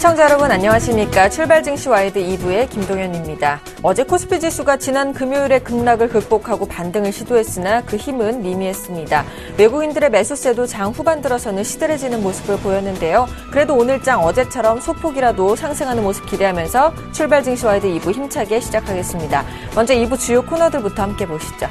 시청자 여러분 안녕하십니까. 출발 증시 와이드 2부의 김동현입니다. 어제 코스피 지수가 지난 금요일에 급락을 극복하고 반등을 시도했으나 그 힘은 미미했습니다. 외국인들의 매수세도 장 후반 들어서는 시들해지는 모습을 보였는데요. 그래도 오늘장 어제처럼 소폭이라도 상승하는 모습 기대하면서 출발 증시 와이드 2부 힘차게 시작하겠습니다. 먼저 2부 주요 코너들부터 함께 보시죠.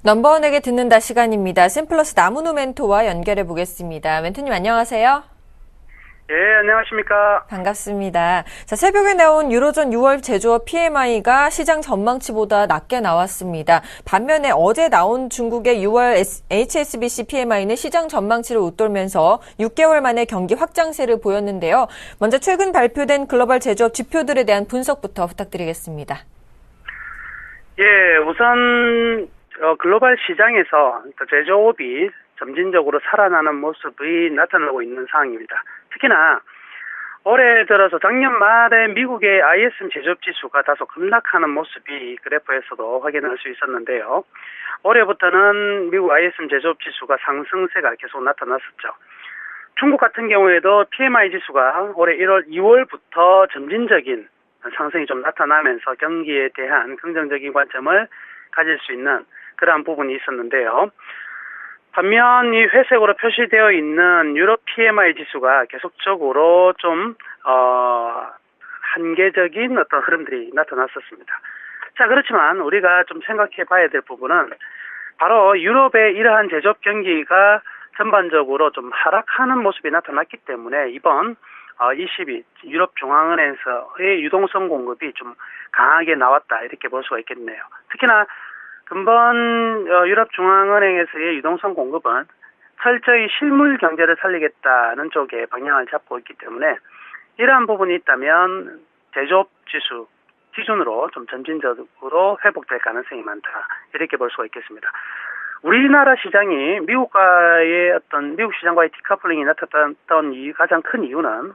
넘버원에게 듣는다 시간입니다. 샘플러스 남은우 멘토와 연결해 보겠습니다. 멘토님 안녕하세요. 예, 안녕하십니까. 반갑습니다. 자, 새벽에 나온 유로존 6월 제조업 PMI가 시장 전망치보다 낮게 나왔습니다. 반면에 어제 나온 중국의 6월 HSBC PMI는 시장 전망치를 웃돌면서 6개월 만에 경기 확장세를 보였는데요. 먼저 최근 발표된 글로벌 제조업 지표들에 대한 분석부터 부탁드리겠습니다. 예, 우선 글로벌 시장에서 제조업이 점진적으로 살아나는 모습이 나타나고 있는 상황입니다. 특히나 올해 들어서 작년 말에 미국의 ISM 제조업 지수가 다소 급락하는 모습이 그래프에서도 확인할 수 있었는데요. 올해부터는 미국 ISM 제조업 지수가 상승세가 계속 나타났었죠. 중국 같은 경우에도 PMI 지수가 올해 2월부터 점진적인 상승이 좀 나타나면서 경기에 대한 긍정적인 관점을 가질 수 있는 그러한 부분이 있었는데요. 반면 이 회색으로 표시되어 있는 유럽 PMI 지수가 계속적으로 좀 한계적인 어떤 흐름들이 나타났었습니다. 자, 그렇지만 우리가 좀 생각해 봐야 될 부분은 바로 유럽의 이러한 제조업 경기가 전반적으로 좀 하락하는 모습이 나타났기 때문에 이번 22 유럽 중앙은행에서의 유동성 공급이 좀 강하게 나왔다 이렇게 볼 수가 있겠네요. 특히나 근본 유럽 중앙은행에서의 유동성 공급은 철저히 실물 경제를 살리겠다는 쪽에 방향을 잡고 있기 때문에 이러한 부분이 있다면 제조업 지수 기준으로 좀 점진적으로 회복될 가능성이 많다 이렇게 볼 수가 있겠습니다. 우리나라 시장이 미국 시장과의 디커플링이 나타났던 가장 큰 이유는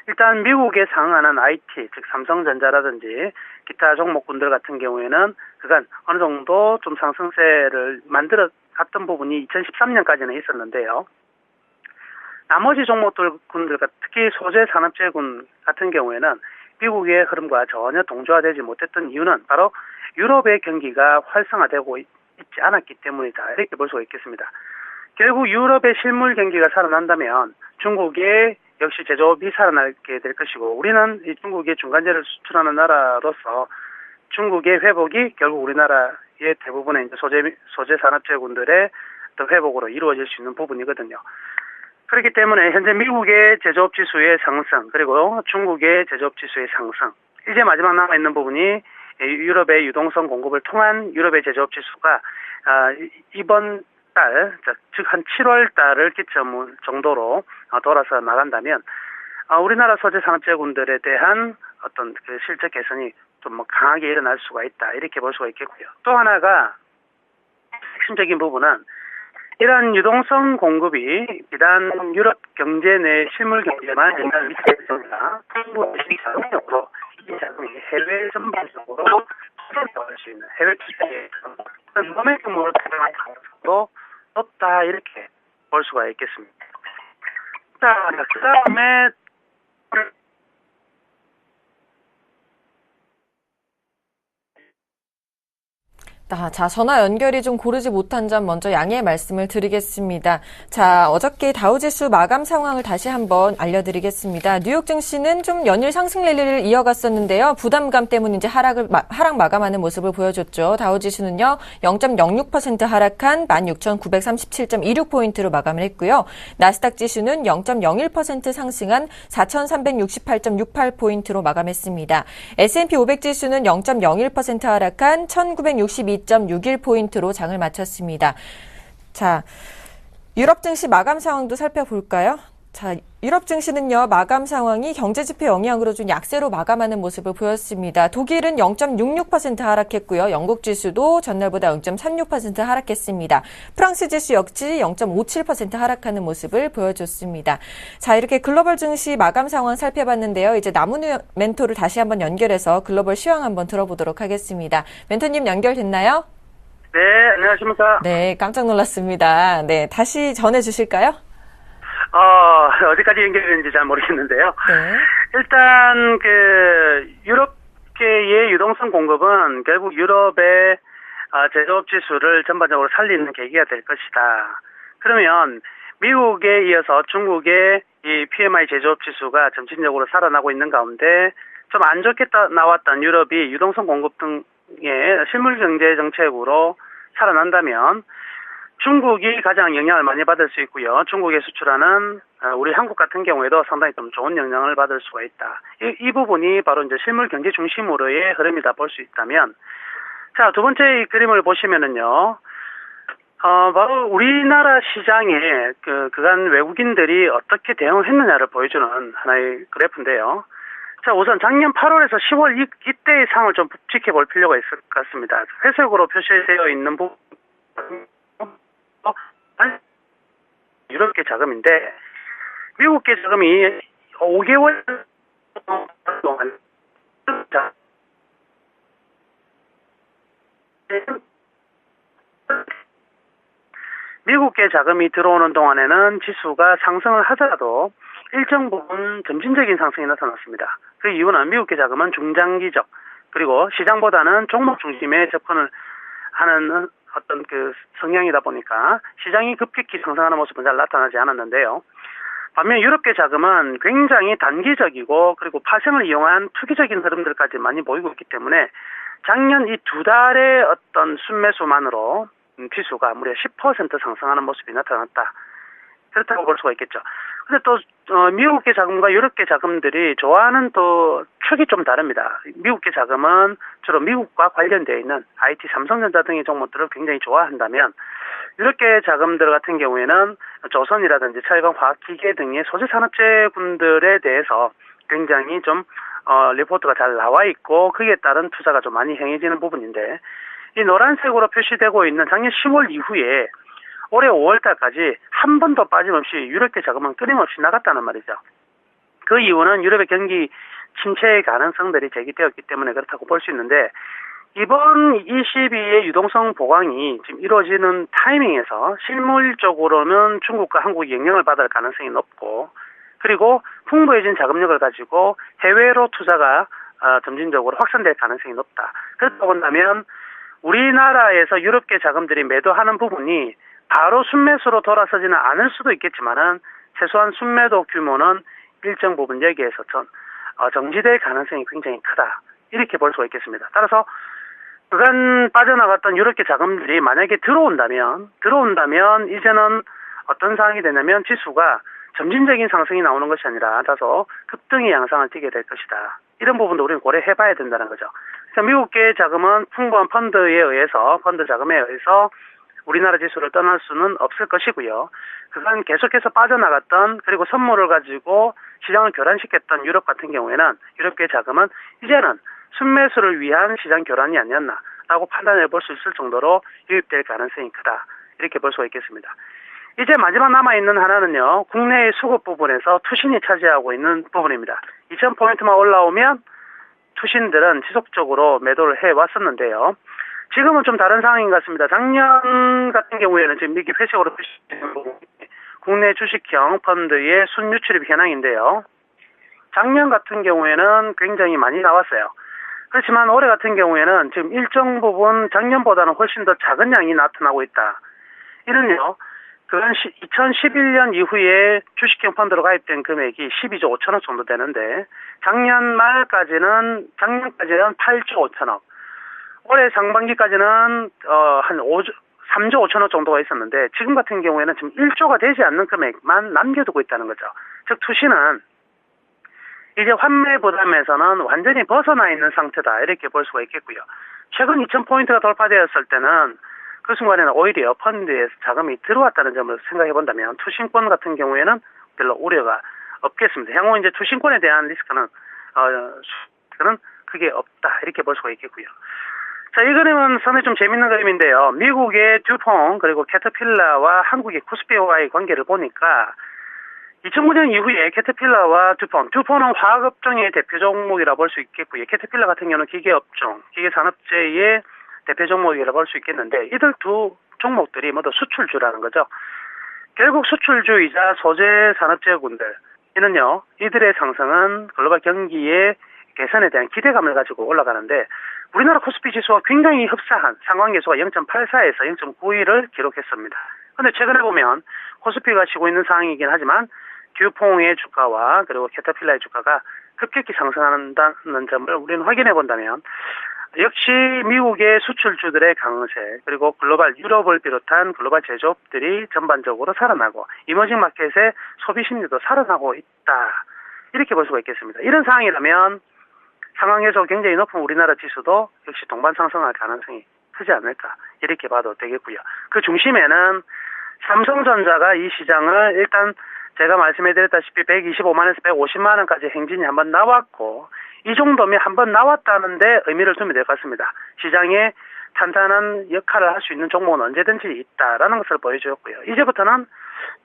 일단 미국에 상응하는 IT, 즉 삼성전자라든지 기타 종목군들 같은 경우에는 그간 어느 정도 좀 상승세를 만들어 갔던 부분이 2013년까지는 있었는데요. 나머지 종목군들, 특히 소재 산업재군 같은 경우에는 미국의 흐름과 전혀 동조화되지 못했던 이유는 바로 유럽의 경기가 활성화되고 있지 않았기 때문이다. 이렇게 볼 수가 있겠습니다. 결국 유럽의 실물 경기가 살아난다면 중국의 역시 제조업이 살아나게 될 것이고 우리는 이 중국의 중간재를 수출하는 나라로서 중국의 회복이 결국 우리나라의 대부분의 이제 소재 산업재군들의 어떤 회복으로 이루어질 수 있는 부분이거든요. 그렇기 때문에 현재 미국의 제조업 지수의 상승, 그리고 중국의 제조업 지수의 상승, 이제 마지막 남아있는 부분이 유럽의 유동성 공급을 통한 유럽의 제조업 지수가 이번 달, 즉 한 7월 달을 기점 정도로 돌아서 나간다면 우리나라 소재 산업재군들에 대한 어떤 그 실적 개선이 좀 강하게 일어날 수가 있다, 이렇게 볼 수가 있겠고요. 또 하나가 핵심적인 부분은 이러한 유동성 공급이 비단 유럽 경제 내 실물 경제만 영향을 미치게 됩니다. 한국의 자금력으로 이 자금이 해외 전반적으로 투자할 수 있는 해외 투자에 그런 모멘텀으로 가능한 가능성도 높다, 이렇게 볼 수가 있겠습니다. 자, 그 다음에 자, 전화 연결이 좀 고르지 못한 점 먼저 양해의 말씀을 드리겠습니다. 자, 어저께 다우지수 마감 상황을 다시 한번 알려드리겠습니다. 뉴욕 증시는 좀 연일 상승 랠리를 이어갔었는데요. 부담감 때문에 이제 하락 마감하는 모습을 보여줬죠. 다우지수는요, 0.06% 하락한 16,937.26포인트로 마감을 했고요. 나스닥 지수는 0.01% 상승한 4,368.68포인트로 마감했습니다. S&P 500 지수는 0.01% 하락한 1,962.61포인트로 장을 마쳤습니다. 자, 유럽 증시 마감 상황도 살펴볼까요? 자, 유럽 증시는요, 마감 상황이 경제지표 영향으로 좀 약세로 마감하는 모습을 보였습니다. 독일은 0.66% 하락했고요. 영국 지수도 전날보다 0.36% 하락했습니다. 프랑스 지수 역시 0.57% 하락하는 모습을 보여줬습니다. 자, 이렇게 글로벌 증시 마감 상황 살펴봤는데요. 이제 나무누 멘토를 다시 한번 연결해서 글로벌 시황 한번 들어보도록 하겠습니다. 멘토님 연결됐나요? 네, 안녕하십니까? 네, 깜짝 놀랐습니다. 네, 다시 전해주실까요? 어디까지 연결되는지 잘 모르겠는데요. 네. 일단, 유럽계의 유동성 공급은 결국 유럽의 제조업 지수를 전반적으로 살리는 계기가 될 것이다. 그러면 미국에 이어서 중국의 이 PMI 제조업 지수가 점진적으로 살아나고 있는 가운데 좀 안 좋게 나왔던 유럽이 유동성 공급 등의 실물 경제 정책으로 살아난다면 중국이 가장 영향을 많이 받을 수 있고요. 중국에 수출하는 우리 한국 같은 경우에도 상당히 좀 좋은 영향을 받을 수가 있다. 이 부분이 바로 이제 실물 경제 중심으로의 흐름이다 볼 수 있다면, 자, 두 번째 이 그림을 보시면은요, 바로 우리나라 시장에 그간 외국인들이 어떻게 대응했느냐를 보여주는 하나의 그래프인데요. 자, 우선 작년 8월에서 10월 이때의 상을 좀 지켜볼 필요가 있을 것 같습니다. 회색으로 표시되어 있는 부분, 유럽계 자금인데 미국계 자금이 5개월 동안 미국계 자금이 들어오는 동안에는 지수가 상승을 하더라도 일정 부분 점진적인 상승이 나타났습니다. 그 이유는 미국계 자금은 중장기적, 그리고 시장보다는 종목 중심의 접근을 하는 어떤 그 성향이다 보니까 시장이 급격히 상승하는 모습은 잘 나타나지 않았는데요. 반면 유럽계 자금은 굉장히 단기적이고 그리고 파생을 이용한 투기적인 흐름들까지 많이 보이고 있기 때문에 작년 이 두 달의 어떤 순매수만으로 지수가 무려 10% 상승하는 모습이 나타났다. 그렇다고 볼 수가 있겠죠. 근데 또 미국계 자금과 유럽계 자금들이 좋아하는 또 축이 좀 다릅니다. 미국계 자금은 주로 미국과 관련되어 있는 IT, 삼성전자 등의 종목들을 굉장히 좋아한다면 유럽계 자금들 같은 경우에는 조선이라든지 철강, 화학기계 등의 소재산업재군들에 대해서 굉장히 좀 리포트가 잘 나와 있고 거기에 따른 투자가 좀 많이 행해지는 부분인데, 이 노란색으로 표시되고 있는 작년 10월 이후에 올해 5월달까지 한 번도 빠짐없이 유럽계 자금은 끊임없이 나갔다는 말이죠. 그 이유는 유럽의 경기 침체의 가능성들이 제기되었기 때문에 그렇다고 볼 수 있는데, 이번 22의 유동성 보강이 지금 이루어지는 타이밍에서 실물적으로는 중국과 한국이 영향을 받을 가능성이 높고, 그리고 풍부해진 자금력을 가지고 해외로 투자가 점진적으로 확산될 가능성이 높다. 그렇다고 본다면 우리나라에서 유럽계 자금들이 매도하는 부분이 바로 순매수로 돌아서지는 않을 수도 있겠지만은 최소한 순매도 규모는 일정 부분 여기에서 정지될 가능성이 굉장히 크다. 이렇게 볼 수가 있겠습니다. 따라서 그간 빠져나갔던 유럽계 자금들이 만약에 들어온다면 이제는 어떤 상황이 되냐면 지수가 점진적인 상승이 나오는 것이 아니라 다소 급등의 양상을 띠게 될 것이다. 이런 부분도 우리는 고려해봐야 된다는 거죠. 그러니까 미국계 자금은 풍부한 펀드 자금에 의해서 우리나라 지수를 떠날 수는 없을 것이고요. 그간 계속해서 빠져나갔던 그리고 선물을 가지고 시장을 교란시켰던 유럽 같은 경우에는 유럽계 자금은 이제는 순매수를 위한 시장 교란이 아니었나라고 판단해 볼 수 있을 정도로 유입될 가능성이 크다. 이렇게 볼 수가 있겠습니다. 이제 마지막 남아있는 하나는요. 국내의 수급 부분에서 투신이 차지하고 있는 부분입니다. 2000포인트만 올라오면 투신들은 지속적으로 매도를 해왔었는데요. 지금은 좀 다른 상황인 것 같습니다. 작년 같은 경우에는 지금 이게 회색으로 표시되는 부분이 국내 주식형 펀드의 순유출입 현황인데요. 작년 같은 경우에는 굉장히 많이 나왔어요. 그렇지만 올해 같은 경우에는 지금 일정 부분 작년보다는 훨씬 더 작은 양이 나타나고 있다. 이는요. 그건 2011년 이후에 주식형 펀드로 가입된 금액이 12조 5천억 정도 되는데 작년 말까지는 8조 5천억. 올해 상반기까지는 한 3조 5천억 정도가 있었는데 지금 같은 경우에는 지금 1조가 되지 않는 금액만 남겨두고 있다는 거죠. 즉 투시는 이제 환매 부담에서는 완전히 벗어나 있는 상태다. 이렇게 볼 수가 있겠고요. 최근 2000포인트가 돌파되었을 때는 그 순간에는 오히려 펀드에서 자금이 들어왔다는 점을 생각해 본다면 투신권 같은 경우에는 별로 우려가 없겠습니다. 향후 이제 투신권에 대한 리스크는 크게 없다. 이렇게 볼 수가 있겠고요. 자, 이 그림은 상당히 좀 재밌는 그림인데요. 미국의 듀퐁 그리고 캐터필러와 한국의 코스피와의 관계를 보니까 2009년 이후에 캐터필러와 듀퐁은 화학업종의 대표 종목이라 볼 수 있겠고요. 캐터필러 같은 경우는 기계업종, 기계산업재의 대표 종목이라 볼 수 있겠는데 이들 두 종목들이 모두 수출주라는 거죠. 결국 수출주이자 소재 산업재군들 이는요. 이들의 상승은 글로벌 경기의 개선에 대한 기대감을 가지고 올라가는데 우리나라 코스피 지수와 굉장히 흡사한 상황계수가 0.84에서 0.91을 기록했습니다. 그런데 최근에 보면 코스피가 치고 있는 상황이긴 하지만 듀퐁의 주가와 그리고 캐터필러의 주가가 급격히 상승한다는 점을 우리는 확인해 본다면 역시 미국의 수출주들의 강세 그리고 글로벌 유럽을 비롯한 글로벌 제조업들이 전반적으로 살아나고 이머징 마켓의 소비 심리도 살아나고 있다. 이렇게 볼 수가 있겠습니다. 이런 상황이라면 상황에서 굉장히 높은 우리나라 지수도 역시 동반 상승할 가능성이 크지 않을까 이렇게 봐도 되겠고요. 그 중심에는 삼성전자가 이 시장을 일단 제가 말씀해드렸다시피 125만에서 150만 원까지 행진이 한번 나왔고 이 정도면 한번 나왔다는데 의미를 두면 될 것 같습니다. 시장에 탄탄한 역할을 할 수 있는 종목은 언제든지 있다라는 것을 보여주었고요. 이제부터는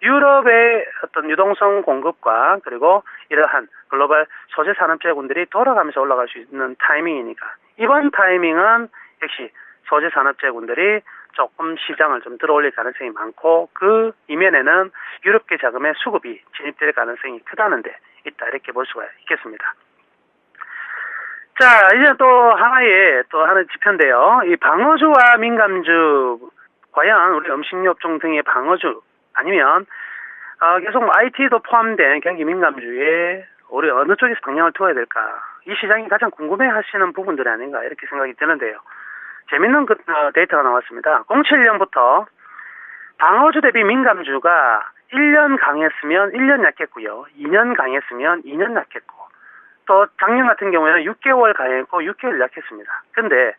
유럽의 어떤 유동성 공급과 그리고 이러한 글로벌 소재 산업재군들이 돌아가면서 올라갈 수 있는 타이밍이니까 이번 타이밍은 역시 소재 산업재군들이 조금 시장을 좀 들어올릴 가능성이 많고 그 이면에는 유럽계 자금의 수급이 진입될 가능성이 크다는 데 있다 이렇게 볼 수가 있겠습니다. 자, 이제 또 하나의 지표인데요. 이 방어주와 민감주, 과연 우리 음식료업종 등의 방어주, 아니면, 계속 IT도 포함된 경기 민감주에 우리 어느 쪽에서 방향을 두어야 될까? 이 시장이 가장 궁금해 하시는 부분들이 아닌가, 이렇게 생각이 드는데요. 재밌는 데이터가 나왔습니다. 07년부터 방어주 대비 민감주가 1년 강했으면 1년 약했고요. 2년 강했으면 2년 약했고, 또 작년 같은 경우에는 6개월 강했고 6개월 약했습니다. 근데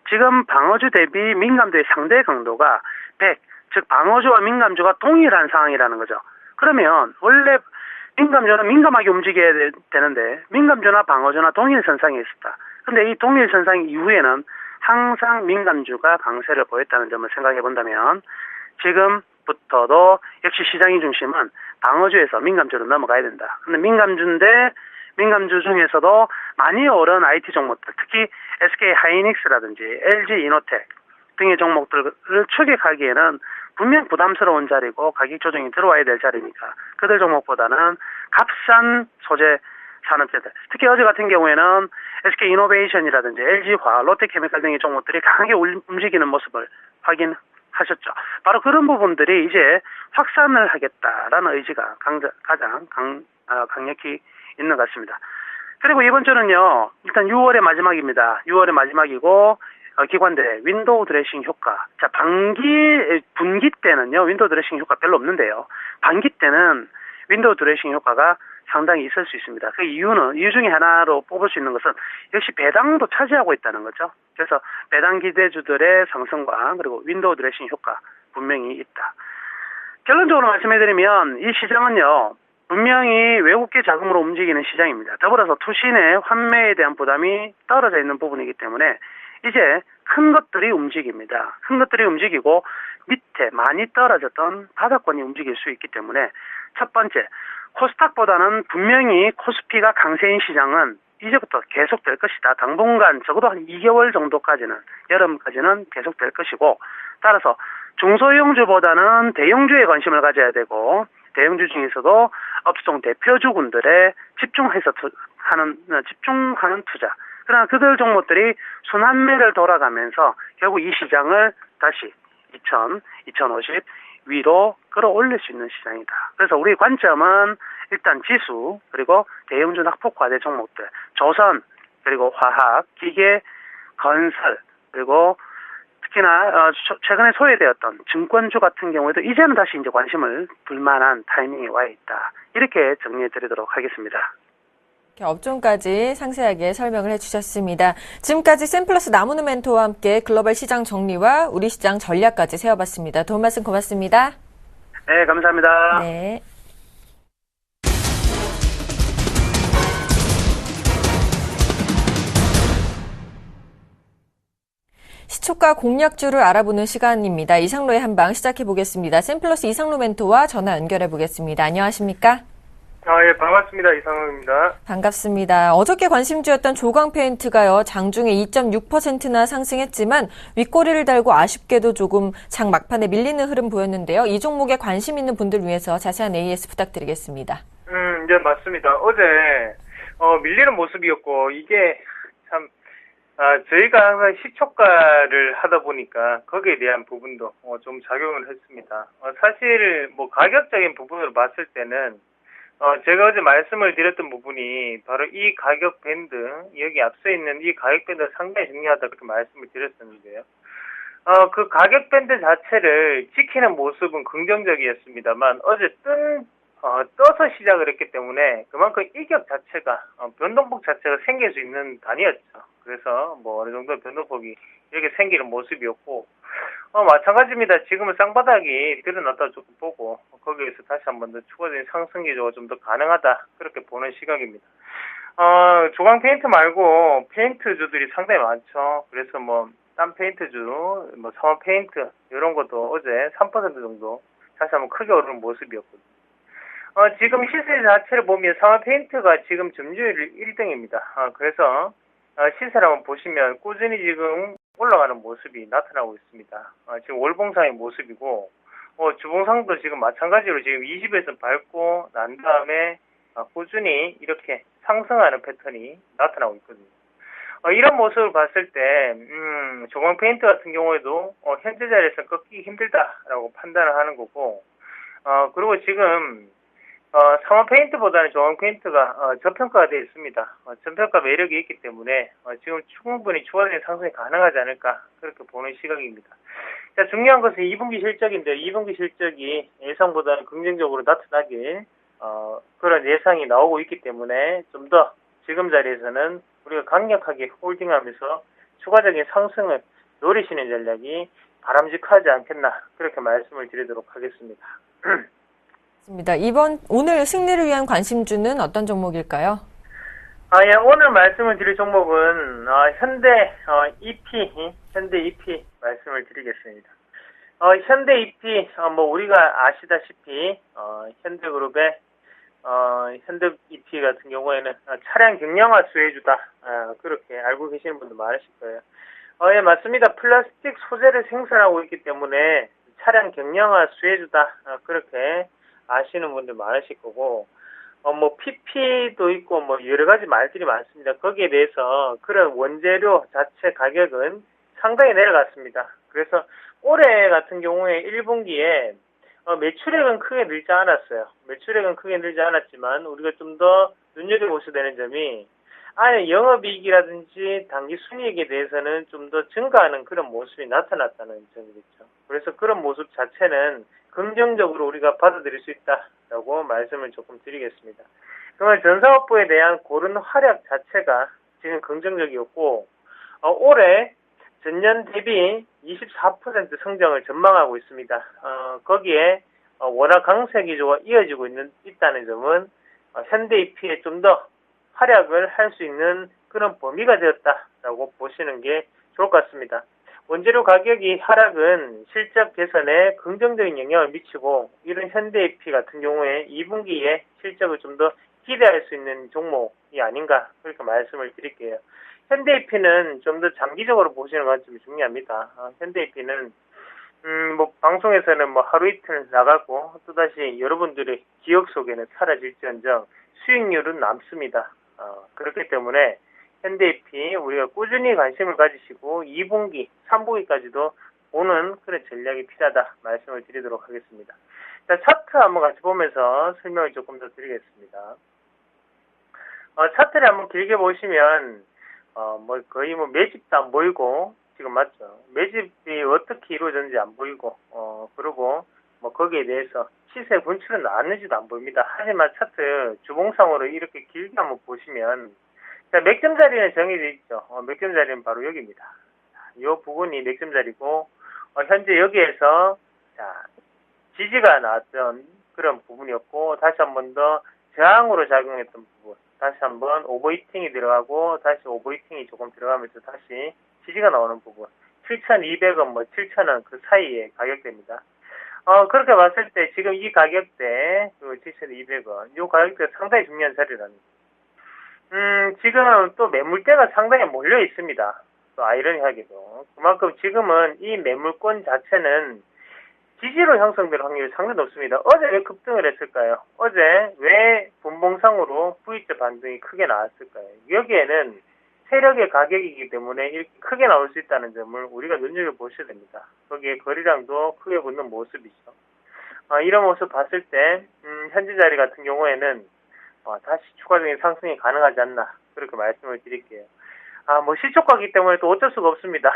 지금 방어주 대비 민감도의 상대 강도가 100, 즉 방어주와 민감주가 동일한 상황이라는 거죠. 그러면 원래 민감주는 민감하게 움직여야 되는데 민감주나 방어주나 동일선상에 있었다. 근데 이 동일선상 이후에는 항상 민감주가 강세를 보였다는 점을 생각해 본다면 지금부터도 역시 시장의 중심은 방어주에서 민감주로 넘어가야 된다. 근데 민감주 중에서도 많이 오른 IT 종목들, 특히 SK 하이닉스라든지 LG 이노텍 등의 종목들을 추격하기에는 분명 부담스러운 자리고 가격 조정이 들어와야 될 자리니까 그들 종목보다는 값싼 소재 산업재들, 특히 어제 같은 경우에는 SK 이노베이션이라든지 LG화학, 롯데케미칼 등의 종목들이 강하게 움직이는 모습을 확인하셨죠. 바로 그런 부분들이 이제 확산을 하겠다라는 의지가 가장 강력히 있는 것 같습니다. 그리고 이번 주는요, 일단 6월의 마지막입니다. 6월의 마지막이고, 기관들의 윈도우 드레싱 효과. 자, 분기 때는요, 윈도우 드레싱 효과 별로 없는데요. 반기 때는 윈도우 드레싱 효과가 상당히 있을 수 있습니다. 그 이유 중에 하나로 뽑을 수 있는 것은 역시 배당도 차지하고 있다는 거죠. 그래서 배당 기대주들의 상승과 그리고 윈도우 드레싱 효과 분명히 있다. 결론적으로 말씀해드리면 이 시장은요, 분명히 외국계 자금으로 움직이는 시장입니다. 더불어서 투신의 환매에 대한 부담이 떨어져 있는 부분이기 때문에 이제 큰 것들이 움직입니다. 큰 것들이 움직이고 밑에 많이 떨어졌던 바닥권이 움직일 수 있기 때문에 첫 번째, 코스닥보다는 분명히 코스피가 강세인 시장은 이제부터 계속될 것이다. 당분간 적어도 한 2개월 정도까지는, 여름까지는 계속될 것이고, 따라서 중소형주보다는 대형주에 관심을 가져야 되고, 대형주 중에서도 업종 대표주군들에 집중하는 투자. 그러나 그들 종목들이 순환매를 돌아가면서 결국 이 시장을 다시 2050 위로 끌어올릴 수 있는 시장이다. 그래서 우리 관점은 일단 지수, 그리고 대형주 낙폭과대 종목들, 조선, 그리고 화학, 기계, 건설, 그리고 특히나 최근에 소외되었던 증권주 같은 경우에도 이제는 다시 이제 관심을 둘 만한 타이밍에 와 있다. 이렇게 정리해 드리도록 하겠습니다. 이렇게 업종까지 상세하게 설명을 해주셨습니다. 지금까지 샘플러스 나무는 멘토와 함께 글로벌 시장 정리와 우리 시장 전략까지 세워봤습니다. 도움 말씀 고맙습니다. 네, 감사합니다. 네. 시초가 공략주를 알아보는 시간입니다. 이상로의 한방 시작해 보겠습니다. 샘플러스 이상로 멘토와 전화 연결해 보겠습니다. 안녕하십니까? 예, 반갑습니다. 이상로입니다. 반갑습니다. 어저께 관심주였던 조광페인트가요, 장중에 2.6%나 상승했지만 윗꼬리를 달고 아쉽게도 조금 장 막판에 밀리는 흐름 보였는데요. 이 종목에 관심 있는 분들 위해서 자세한 AS 부탁드리겠습니다. 네, 맞습니다. 어제 밀리는 모습이었고 이게 참 저희가 항상 시초가를 하다 보니까 거기에 대한 부분도 좀 작용을 했습니다. 사실 뭐 가격적인 부분으로 봤을 때는 제가 어제 말씀을 드렸던 부분이 바로 이 가격 밴드, 여기 앞서 있는 이 가격 밴드가 상당히 중요하다 그렇게 말씀을 드렸었는데요. 그 가격 밴드 자체를 지키는 모습은 긍정적이었습니다만 어제 떠서 시작을 했기 때문에 그만큼 이격 자체가, 변동폭 자체가 생길 수 있는 단위였죠. 그래서 뭐 어느 정도 변동폭이 이렇게 생기는 모습이었고, 마찬가지입니다. 지금은 쌍바닥이 드러났다 조금 보고, 거기에서 다시 한 번 더 추가적인 상승 기조가 좀 더 가능하다. 그렇게 보는 시각입니다. 조광 페인트 말고 페인트주들이 상당히 많죠. 그래서 뭐, 딴 페인트주, 뭐, 성원 페인트, 이런 것도 어제 3% 정도 다시 한번 크게 오르는 모습이었거든요. 지금 시세 자체를 보면 성원 페인트가 지금 점유율 1등입니다. 그래서, 시세를 한번 보시면 꾸준히 지금 올라가는 모습이 나타나고 있습니다. 지금 월봉상의 모습이고, 주봉상도 지금 마찬가지로 지금 20에서 밟고 난 다음에 꾸준히 이렇게 상승하는 패턴이 나타나고 있거든요. 이런 모습을 봤을 때, 조광 페인트 같은 경우에도 현재 자리에서 꺾기 힘들다라고 판단을 하는 거고, 그리고 지금 상원 페인트보다는 조광 페인트가 저평가가 되어 있습니다. 저평가 매력이 있기 때문에 지금 충분히 추가적인 상승이 가능하지 않을까 그렇게 보는 시각입니다. 자, 중요한 것은 2분기 실적인데 2분기 실적이 예상보다는 긍정적으로 나타나길 그런 예상이 나오고 있기 때문에 좀 더 지금 자리에서는 우리가 강력하게 홀딩하면서 추가적인 상승을 노리시는 전략이 바람직하지 않겠나 그렇게 말씀을 드리도록 하겠습니다. 오늘 승리를 위한 관심주는 어떤 종목일까요? 예, 오늘 말씀을 드릴 종목은, 현대 EP 말씀을 드리겠습니다. 현대 EP, 우리가 아시다시피, 현대그룹의, 현대 EP 같은 경우에는 차량 경량화 수혜주다. 그렇게 알고 계시는 분들 많으실 거예요. 예, 맞습니다. 플라스틱 소재를 생산하고 있기 때문에 차량 경량화 수혜주다. 그렇게 아시는 분들 많으실 거고, PP도 있고, 여러 가지 말들이 많습니다. 거기에 대해서 그런 원재료 자체 가격은 상당히 내려갔습니다. 그래서 올해 같은 경우에 1분기에 매출액은 크게 늘지 않았어요. 매출액은 크게 늘지 않았지만, 우리가 좀 더 눈여겨보셔야 되는 점이, 안에 영업이익이라든지 단기 순이익에 대해서는 좀 더 증가하는 그런 모습이 나타났다는 점이겠죠. 그래서 그런 모습 자체는 긍정적으로 우리가 받아들일 수 있다라고 말씀을 조금 드리겠습니다. 그러면 전사업부에 대한 그런 활약 자체가 지금 긍정적이었고, 올해 전년 대비 24% 성장을 전망하고 있습니다. 거기에 워낙 강세 기조가 이어지고 있다는 점은 현대EP에 좀 더 활약을 할 수 있는 그런 범위가 되었다라고 보시는 게 좋을 것 같습니다. 원재료 가격이 하락은 실적 개선에 긍정적인 영향을 미치고, 이런 현대EP 같은 경우에 2분기에 실적을 좀 더 기대할 수 있는 종목이 아닌가, 그렇게 말씀을 드릴게요. 현대EP는 좀 더 장기적으로 보시는 관점이 중요합니다. 현대EP는 방송에서는 하루 이틀 나가고 또다시 여러분들의 기억 속에는 사라질지언정 수익률은 남습니다. 그렇기 때문에 현대EP 우리가 꾸준히 관심을 가지시고 2분기, 3분기까지도 보는 그런 전략이 필요하다 말씀을 드리도록 하겠습니다. 자, 차트 한번 같이 보면서 설명을 조금 더 드리겠습니다. 차트를 한번 길게 보시면 거의 매집도 안 보이고, 지금 맞죠? 매집이 어떻게 이루어졌는지 안 보이고, 그리고 거기에 대해서 시세 분출은 나왔는지도 안 보입니다. 하지만 차트 주봉상으로 이렇게 길게 한번 보시면, 자, 맥점 자리는 정해져 있죠. 맥점 자리는 바로 여기입니다. 이 부분이 맥점 자리고, 현재 여기에서, 자, 지지가 나왔던 그런 부분이었고, 다시 한 번 더 저항으로 작용했던 부분, 다시 한번 오버히팅이 들어가고, 다시 오버히팅이 조금 들어가면서 다시 지지가 나오는 부분, 7,200원, 7,000원 그 사이의 가격대입니다. 그렇게 봤을 때 지금 이 가격대, 7,200원, 이 가격대 상당히 중요한 자리라는 거죠. 지금 또 매물대가 상당히 몰려 있습니다. 또 아이러니하게도. 그만큼 지금은 이 매물권 자체는 지지로 형성될 확률이 상당히 높습니다. 어제 왜 급등을 했을까요? 어제 왜 분봉상으로 V자 반등이 크게 나왔을까요? 여기에는 세력의 가격이기 때문에 이렇게 크게 나올 수 있다는 점을 우리가 눈여겨보셔야 됩니다. 거기에 거래량도 크게 붙는 모습이죠. 이런 모습 봤을 때 현재 자리 같은 경우에는 다시 추가적인 상승이 가능하지 않나, 그렇게 말씀을 드릴게요. 시초가이기 때문에 또 어쩔 수가 없습니다.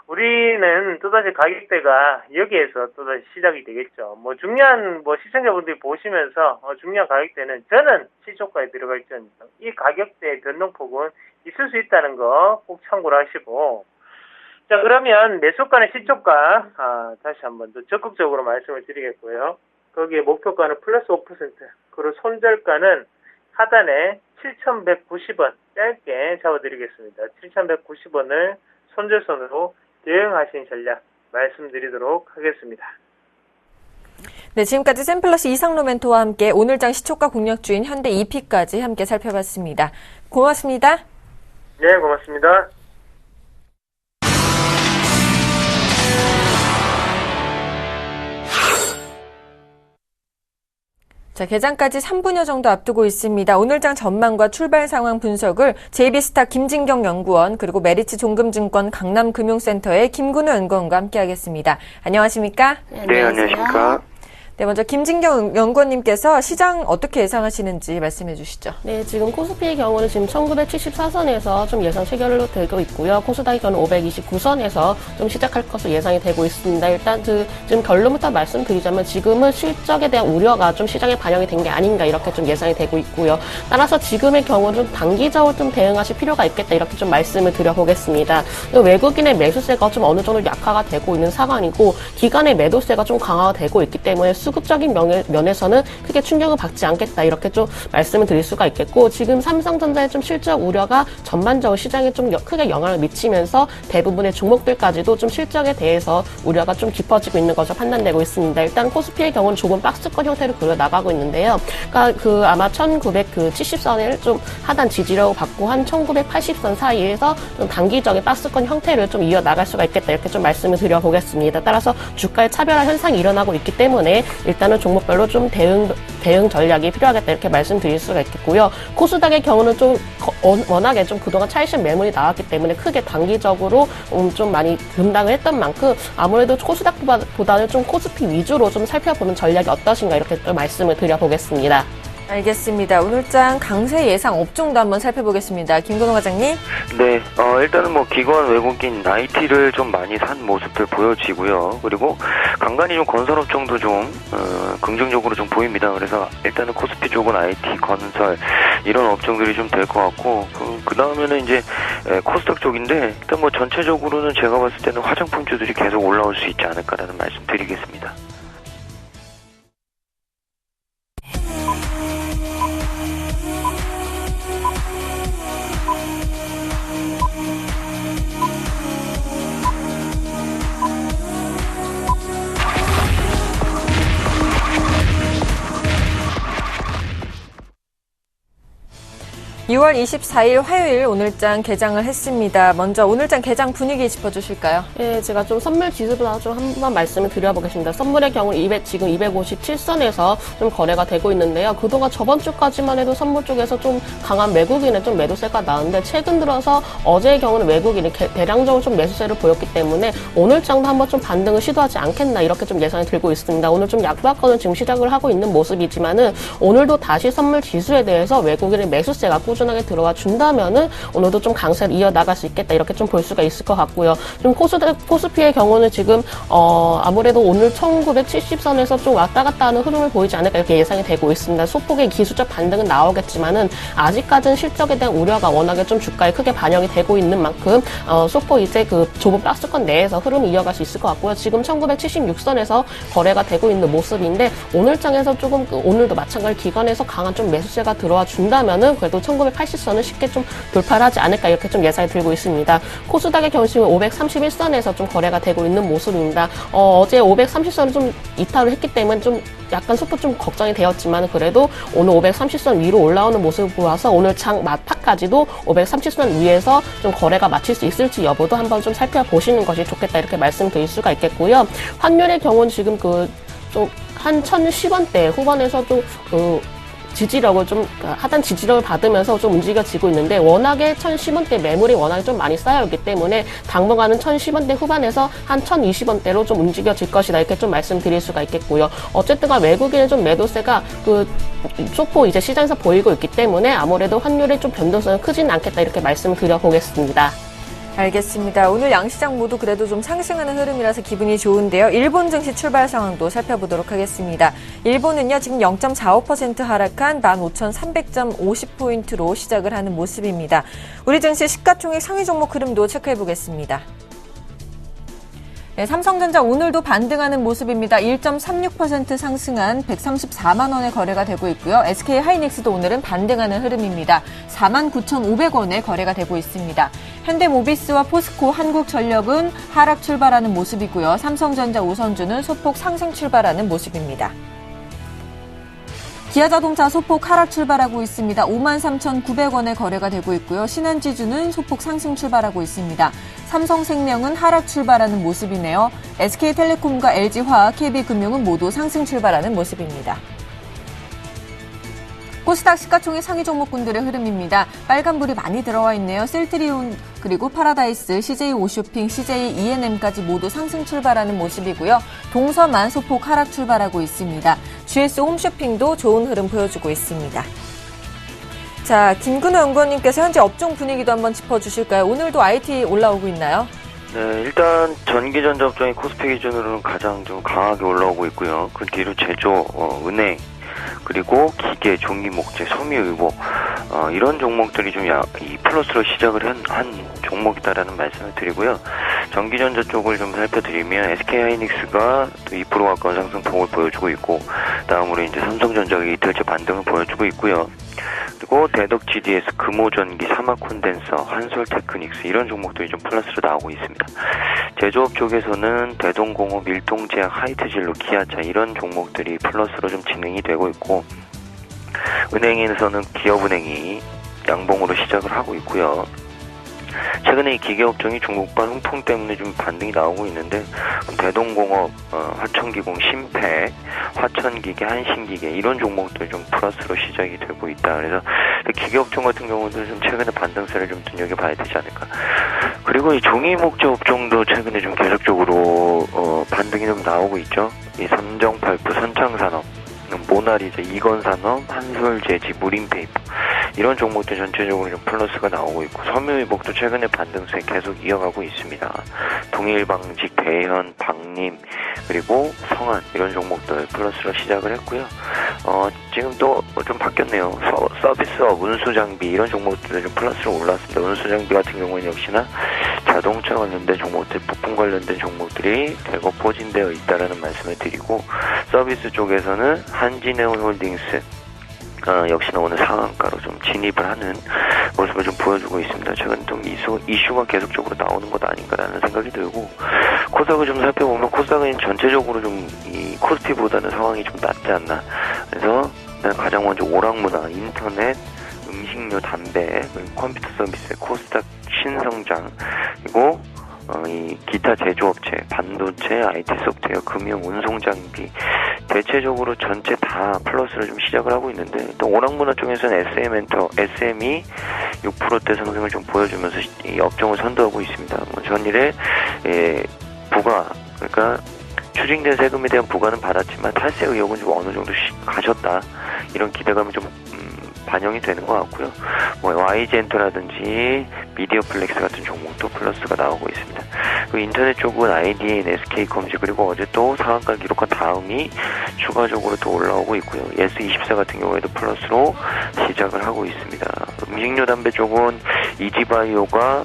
우리는 또다시 가격대가 여기에서 또다시 시작이 되겠죠. 중요한 시청자분들이 보시면서 중요한 가격대는 저는 시초가에 들어갈지언정 이 가격대의 변동폭은 있을 수 있다는 거 꼭 참고를 하시고, 자, 그러면 매수가는 시초가 다시 한번 더 적극적으로 말씀을 드리겠고요. 거기에 목표가는 플러스 5%, 그리고 손절가는 하단에 7,190원 짧게 잡아드리겠습니다. 7,190원을 손절선으로 대응하신 전략 말씀드리도록 하겠습니다. 네, 지금까지 샘플러시 이상로 멘토와 함께 오늘장 시초가 공략주인 현대EP까지 함께 살펴봤습니다. 고맙습니다. 네, 고맙습니다. 자, 개장까지 3분여 정도 앞두고 있습니다. 오늘장 전망과 출발 상황 분석을 JB스타 김진경 연구원, 그리고 메리츠 종금증권 강남금융센터의 김근우 연구원과 함께하겠습니다. 안녕하십니까? 네, 안녕하십니까? 네, 먼저 김진경 연구원님께서 시장 어떻게 예상하시는지 말씀해 주시죠. 네, 지금 코스피의 경우는 지금 1974선에서 좀 예상 체결로 되고 있고요. 코스닥의 경우는 529선에서 좀 시작할 것으로 예상이 되고 있습니다. 일단 지금 결론부터 말씀드리자면 지금은 실적에 대한 우려가 좀 시장에 반영이 된 게 아닌가 이렇게 좀 예상이 되고 있고요. 따라서 지금의 경우는 좀 단기적으로 좀 대응하실 필요가 있겠다 이렇게 좀 말씀을 드려보겠습니다. 외국인의 매수세가 좀 어느 정도 약화가 되고 있는 상황이고, 기관의 매도세가 좀 강화가 되고 있기 때문에 수급적인 면에서는 크게 충격을 받지 않겠다 이렇게 좀 말씀을 드릴 수가 있겠고, 지금 삼성전자의 좀 실적 우려가 전반적으로 시장에 좀 크게 영향을 미치면서 대부분의 종목들까지도 좀 실적에 대해서 우려가 좀 깊어지고 있는 것으로 판단되고 있습니다. 일단 코스피의 경우는 조금 박스권 형태로 그려 나가고 있는데요. 그러니까 아마 1970선을 좀 하단 지지라고 받고 한 1980선 사이에서 좀 단기적인 박스권 형태를 좀 이어 나갈 수가 있겠다 이렇게 좀 말씀을 드려보겠습니다. 따라서 주가의 차별화 현상이 일어나고 있기 때문에 일단은 종목별로 좀 대응 전략이 필요하겠다 이렇게 말씀드릴 수가 있겠고요. 코스닥의 경우는 좀 워낙에 좀 그동안 차익실 매물이 나왔기 때문에 크게 단기적으로 좀 많이 급락을 했던 만큼 아무래도 코스닥보다는 좀 코스피 위주로 좀 살펴보는 전략이 어떠신가 이렇게 좀 말씀을 드려보겠습니다. 알겠습니다. 오늘장 강세 예상 업종도 한번 살펴보겠습니다. 김건호 과장님. 네, 일단은 뭐 기관 외국인 IT를 좀 많이 산 모습들 보여지고요. 그리고 간간히 좀 건설업종도 좀 긍정적으로 좀 보입니다. 그래서 일단은 코스피 쪽은 IT, 건설 이런 업종들이 좀 될 것 같고 그 다음에는 이제 코스닥 쪽인데 일단 뭐 전체적으로는 제가 봤을 때는 화장품주들이 계속 올라올 수 있지 않을까라는 말씀 드리겠습니다. (6월 24일) 화요일 오늘장 개장을 했습니다. 먼저 오늘장 개장 분위기 짚어주실까요? 예, 제가 좀 선물 지수보다 좀 한번 말씀을 드려보겠습니다. 선물의 경우는 지금 257선에서 좀 거래가 되고 있는데요. 그동안 저번 주까지만 해도 선물 쪽에서 좀 강한 외국인의 좀 매도세가 나왔는데 최근 들어서 어제의 경우는 외국인이 대량적으로 좀 매수세를 보였기 때문에 오늘장도 한번 좀 반등을 시도하지 않겠나 이렇게 좀 예상이 들고 있습니다. 오늘 좀 약보합권은 지금 시작을 하고 있는 모습이지만은 오늘도 다시 선물 지수에 대해서 외국인의 매수세가 꾸준하게 들어와 준다면은 오늘도 좀 강세를 이어나갈 수 있겠다 이렇게 좀 볼 수가 있을 것 같고요. 좀 코스피의 경우는 지금 아무래도 오늘 1970선에서 좀 왔다 갔다 하는 흐름을 보이지 않을까 이렇게 예상이 되고 있습니다. 소폭의 기술적 반등은 나오겠지만은 아직까지는 실적에 대한 우려가 워낙에 좀 주가에 크게 반영이 되고 있는 만큼 소폭 이제 그 좁은 박스권 내에서 흐름을 이어갈 수 있을 것 같고요. 지금 1976선에서 거래가 되고 있는 모습인데 오늘장에서 조금 오늘도 마찬가지로 기관에서 강한 좀 매수세가 들어와 준다면은 그래도 1980선은 쉽게 좀 돌파를 하지 않을까 이렇게 좀 예상이 들고 있습니다. 코스닥의 경우 지금 531선에서 좀 거래가 되고 있는 모습입니다. 어제 530선을 좀 이탈을 했기 때문에 좀 약간 소폭 좀 걱정이 되었지만 그래도 오늘 530선 위로 올라오는 모습을 보아서 오늘 장 막판까지도 530선 위에서 좀 거래가 마칠 수 있을지 여부도 한번 좀 살펴보시는 것이 좋겠다 이렇게 말씀드릴 수가 있겠고요. 환율의 경우는 지금 좀 한 1010원대 후반에서 좀 지지력을 좀 하단 지지력을 받으면서 좀 움직여지고 있는데 워낙에 1010원대 매물이 워낙에 좀 많이 쌓여있기 때문에 당분간은 1010원대 후반에서 한 1020원대로 좀 움직여질 것이다 이렇게 좀 말씀드릴 수가 있겠고요. 어쨌든간 외국인의 좀 매도세가 소폭 이제 시장에서 보이고 있기 때문에 아무래도 환율의 좀 변동성은 크지는 않겠다 이렇게 말씀을 드려보겠습니다. 알겠습니다. 오늘 양시장 모두 그래도 좀 상승하는 흐름이라서 기분이 좋은데요. 일본 증시 출발 상황도 살펴보도록 하겠습니다. 일본은요, 지금 0.45% 하락한 15,300.50포인트로 시작을 하는 모습입니다. 우리 증시 시가총액 상위 종목 흐름도 체크해 보겠습니다. 네, 삼성전자 오늘도 반등하는 모습입니다. 1.36% 상승한 134만 원의 거래가 되고 있고요. SK하이닉스도 오늘은 반등하는 흐름입니다. 49,500원에 거래가 되고 있습니다. 현대모비스와 포스코, 한국전력은 하락 출발하는 모습이고요. 삼성전자, 우선주는 소폭 상승 출발하는 모습입니다. 기아자동차 소폭 하락 출발하고 있습니다. 53,900원에 거래가 되고 있고요. 신한지주는 소폭 상승 출발하고 있습니다. 삼성생명은 하락 출발하는 모습이네요. SK텔레콤과 LG화학, KB금융은 모두 상승 출발하는 모습입니다. 코스닥 시가총액 상위 종목군들의 흐름입니다. 빨간불이 많이 들어와 있네요. 셀트리온, 그리고 파라다이스, CJ 오쇼핑, CJ ENM까지 모두 상승 출발하는 모습이고요. 동서만 소폭 하락 출발하고 있습니다. GS 홈쇼핑도 좋은 흐름 보여주고 있습니다. 자, 김근호 연구원님께서 현재 업종 분위기도 한번 짚어주실까요? 오늘도 IT 올라오고 있나요? 네, 일단 전기전자 업종이 코스피 기준으로는 가장 좀 강하게 올라오고 있고요. 그 뒤로 제조, 은행, 그리고 기계, 종이목재, 섬유유보 이런 종목들이 좀 이 플러스로 시작을 한 종목이다라는 말씀을 드리고요. 전기전자 쪽을 좀 살펴드리면 SK하이닉스가 또 2% 가까운 상승폭을 보여주고 있고, 다음으로 이제 삼성전자가 이틀째 반등을 보여주고 있고요. 그리고 대덕 GDS, 금호전기, 사마콘덴서, 한솔테크닉스 이런 종목들이 좀 플러스로 나오고 있습니다. 제조업 쪽에서는 대동공업, 일동제약, 하이트진로, 기아차 이런 종목들이 플러스로 좀 진행이 되고 있고, 은행에서는 기업은행이 양봉으로 시작을 하고 있고요. 최근에 이 기계업종이 중국발 흥풍 때문에 좀 반등이 나오고 있는데, 대동공업, 화천기공, 신팩, 화천기계, 한신기계 이런 종목들 좀 플러스로 시작이 되고 있다. 그래서 기계업종 같은 경우도 좀 최근에 반등세를 좀 눈여겨봐야 되지 않을까. 그리고 이 종이목재 업종도 최근에 좀 계속적으로 반등이 좀 나오고 있죠. 이 삼정팔프, 선창산업, 모나리자, 이건산업, 한솔재지, 무림페이퍼 이런 종목들 전체적으로 좀 플러스가 나오고 있고 섬유유복도 최근에 반등세 계속 이어가고 있습니다. 동일방직, 대현, 박림 그리고 성한 이런 종목들 플러스로 시작을 했고요. 지금 또 좀 바뀌었네요. 서비스업, 운수장비 이런 종목들도 좀 플러스로 올랐습니다. 운수장비 같은 경우는 역시나 자동차 관련된 종목들, 부품 관련된 종목들이 대거 포진되어 있다라는 말씀을 드리고 서비스 쪽에서는 한진해운홀딩스 역시나 오늘 상한가로 좀 진입을 하는 모습을 좀 보여주고 있습니다. 최근 좀 이슈가 계속적으로 나오는 것 아닌가라는 생각이 들고 코스닥을 좀 살펴보면 코스닥은 전체적으로 좀 이 코스피보다는 상황이 좀 낫지 않나. 그래서 가장 먼저 오락문화, 인터넷, 음식료, 담배, 컴퓨터 서비스, 코스닥 신성장 그리고 이 기타 제조업체, 반도체, IT 소프트웨어, 금융, 운송장비 대체적으로 전체 다 플러스를 좀 시작을 하고 있는데 또 오락문화 쪽에서는 SM이 6%대 상승을 좀 보여주면서 이 업종을 선도하고 있습니다. 전일에 부가 그러니까 추징된 세금에 대한 부과는 받았지만 탈세 의혹은 좀 어느 정도 가셨다 이런 기대감이 좀 반영이 되는 것 같고요. YG엔터라든지 미디어플렉스 같은 종목도 플러스가 나오고 있습니다. 그 인터넷 쪽은 IDN, SK컴지 그리고 어제 또 상한가 기록한 다음이 추가적으로 또 올라오고 있고요. 예스24 같은 경우에도 플러스로 시작을 하고 있습니다. 음식료 담배 쪽은 이지바이오가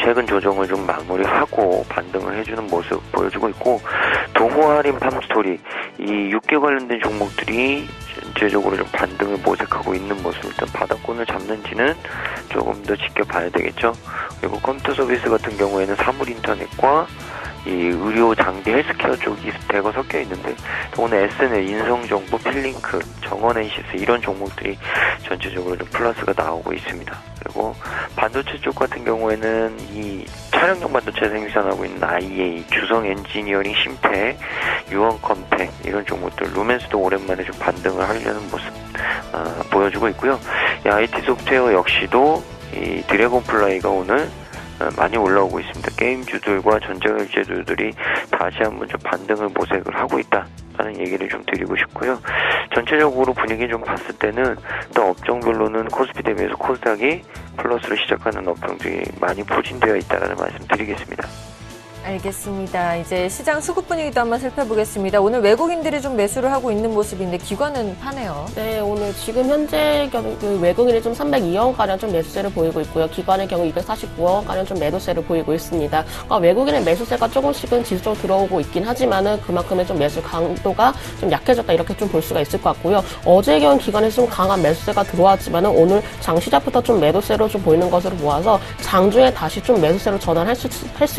최근 조정을 좀 마무리하고 반등을 해주는 모습 보여주고 있고 동호할인 팜스토리 이 육계 관련된 종목들이 전체적으로 좀 반등을 모색하고 있는 모습 일단 바닥권을 잡는지는 조금 더 지켜봐야 되겠죠. 그리고 컴퓨터 서비스 같은 경우에는 사물인터넷과 이 의료 장비 헬스케어 쪽이 대거 섞여 있는데 오늘 SNL, 인성정보, 필링크, 정원엔시스 이런 종목들이 전체적으로 좀 플러스가 나오고 있습니다. 그리고 반도체 쪽 같은 경우에는 이 차량용 반도체 생산하고 있는 IA, 주성 엔지니어링, 심텍, 유원컴팩 이런 종목들 루멘스도 오랜만에 좀 반등을 하려는 모습 보여주고 있고요. 이 IT 소프트웨어 역시도 이 드래곤플라이가 오늘 많이 올라오고 있습니다. 게임주들과 전자결제주들이 다시 한번 좀 반등을 모색을 하고 있다라는 얘기를 좀 드리고 싶고요. 전체적으로 분위기 좀 봤을 때는 또 업종별로는 코스피 대비해서 코스닥이 플러스로 시작하는 업종들이 많이 포진되어 있다라는 말씀 드리겠습니다. 알겠습니다. 이제 시장 수급 분위기도 한번 살펴보겠습니다. 오늘 외국인들이 좀 매수를 하고 있는 모습인데 기관은 파네요. 네, 오늘 지금 현재 그 외국인이 좀 302원가량 좀 매수세를 보이고 있고요. 기관의 경우 249원가량 좀 매도세를 보이고 있습니다. 외국인의 매수세가 조금씩은 지수적으로 들어오고 있긴 하지만은 그만큼의 좀 매수 강도가 좀 약해졌다 이렇게 좀 볼 수가 있을 것 같고요. 어제의 경우 기관에서 좀 강한 매수세가 들어왔지만은 오늘 장 시작부터 좀 매도세로 좀 보이는 것으로 보아서 장중에 다시 좀 매수세로 전환할 수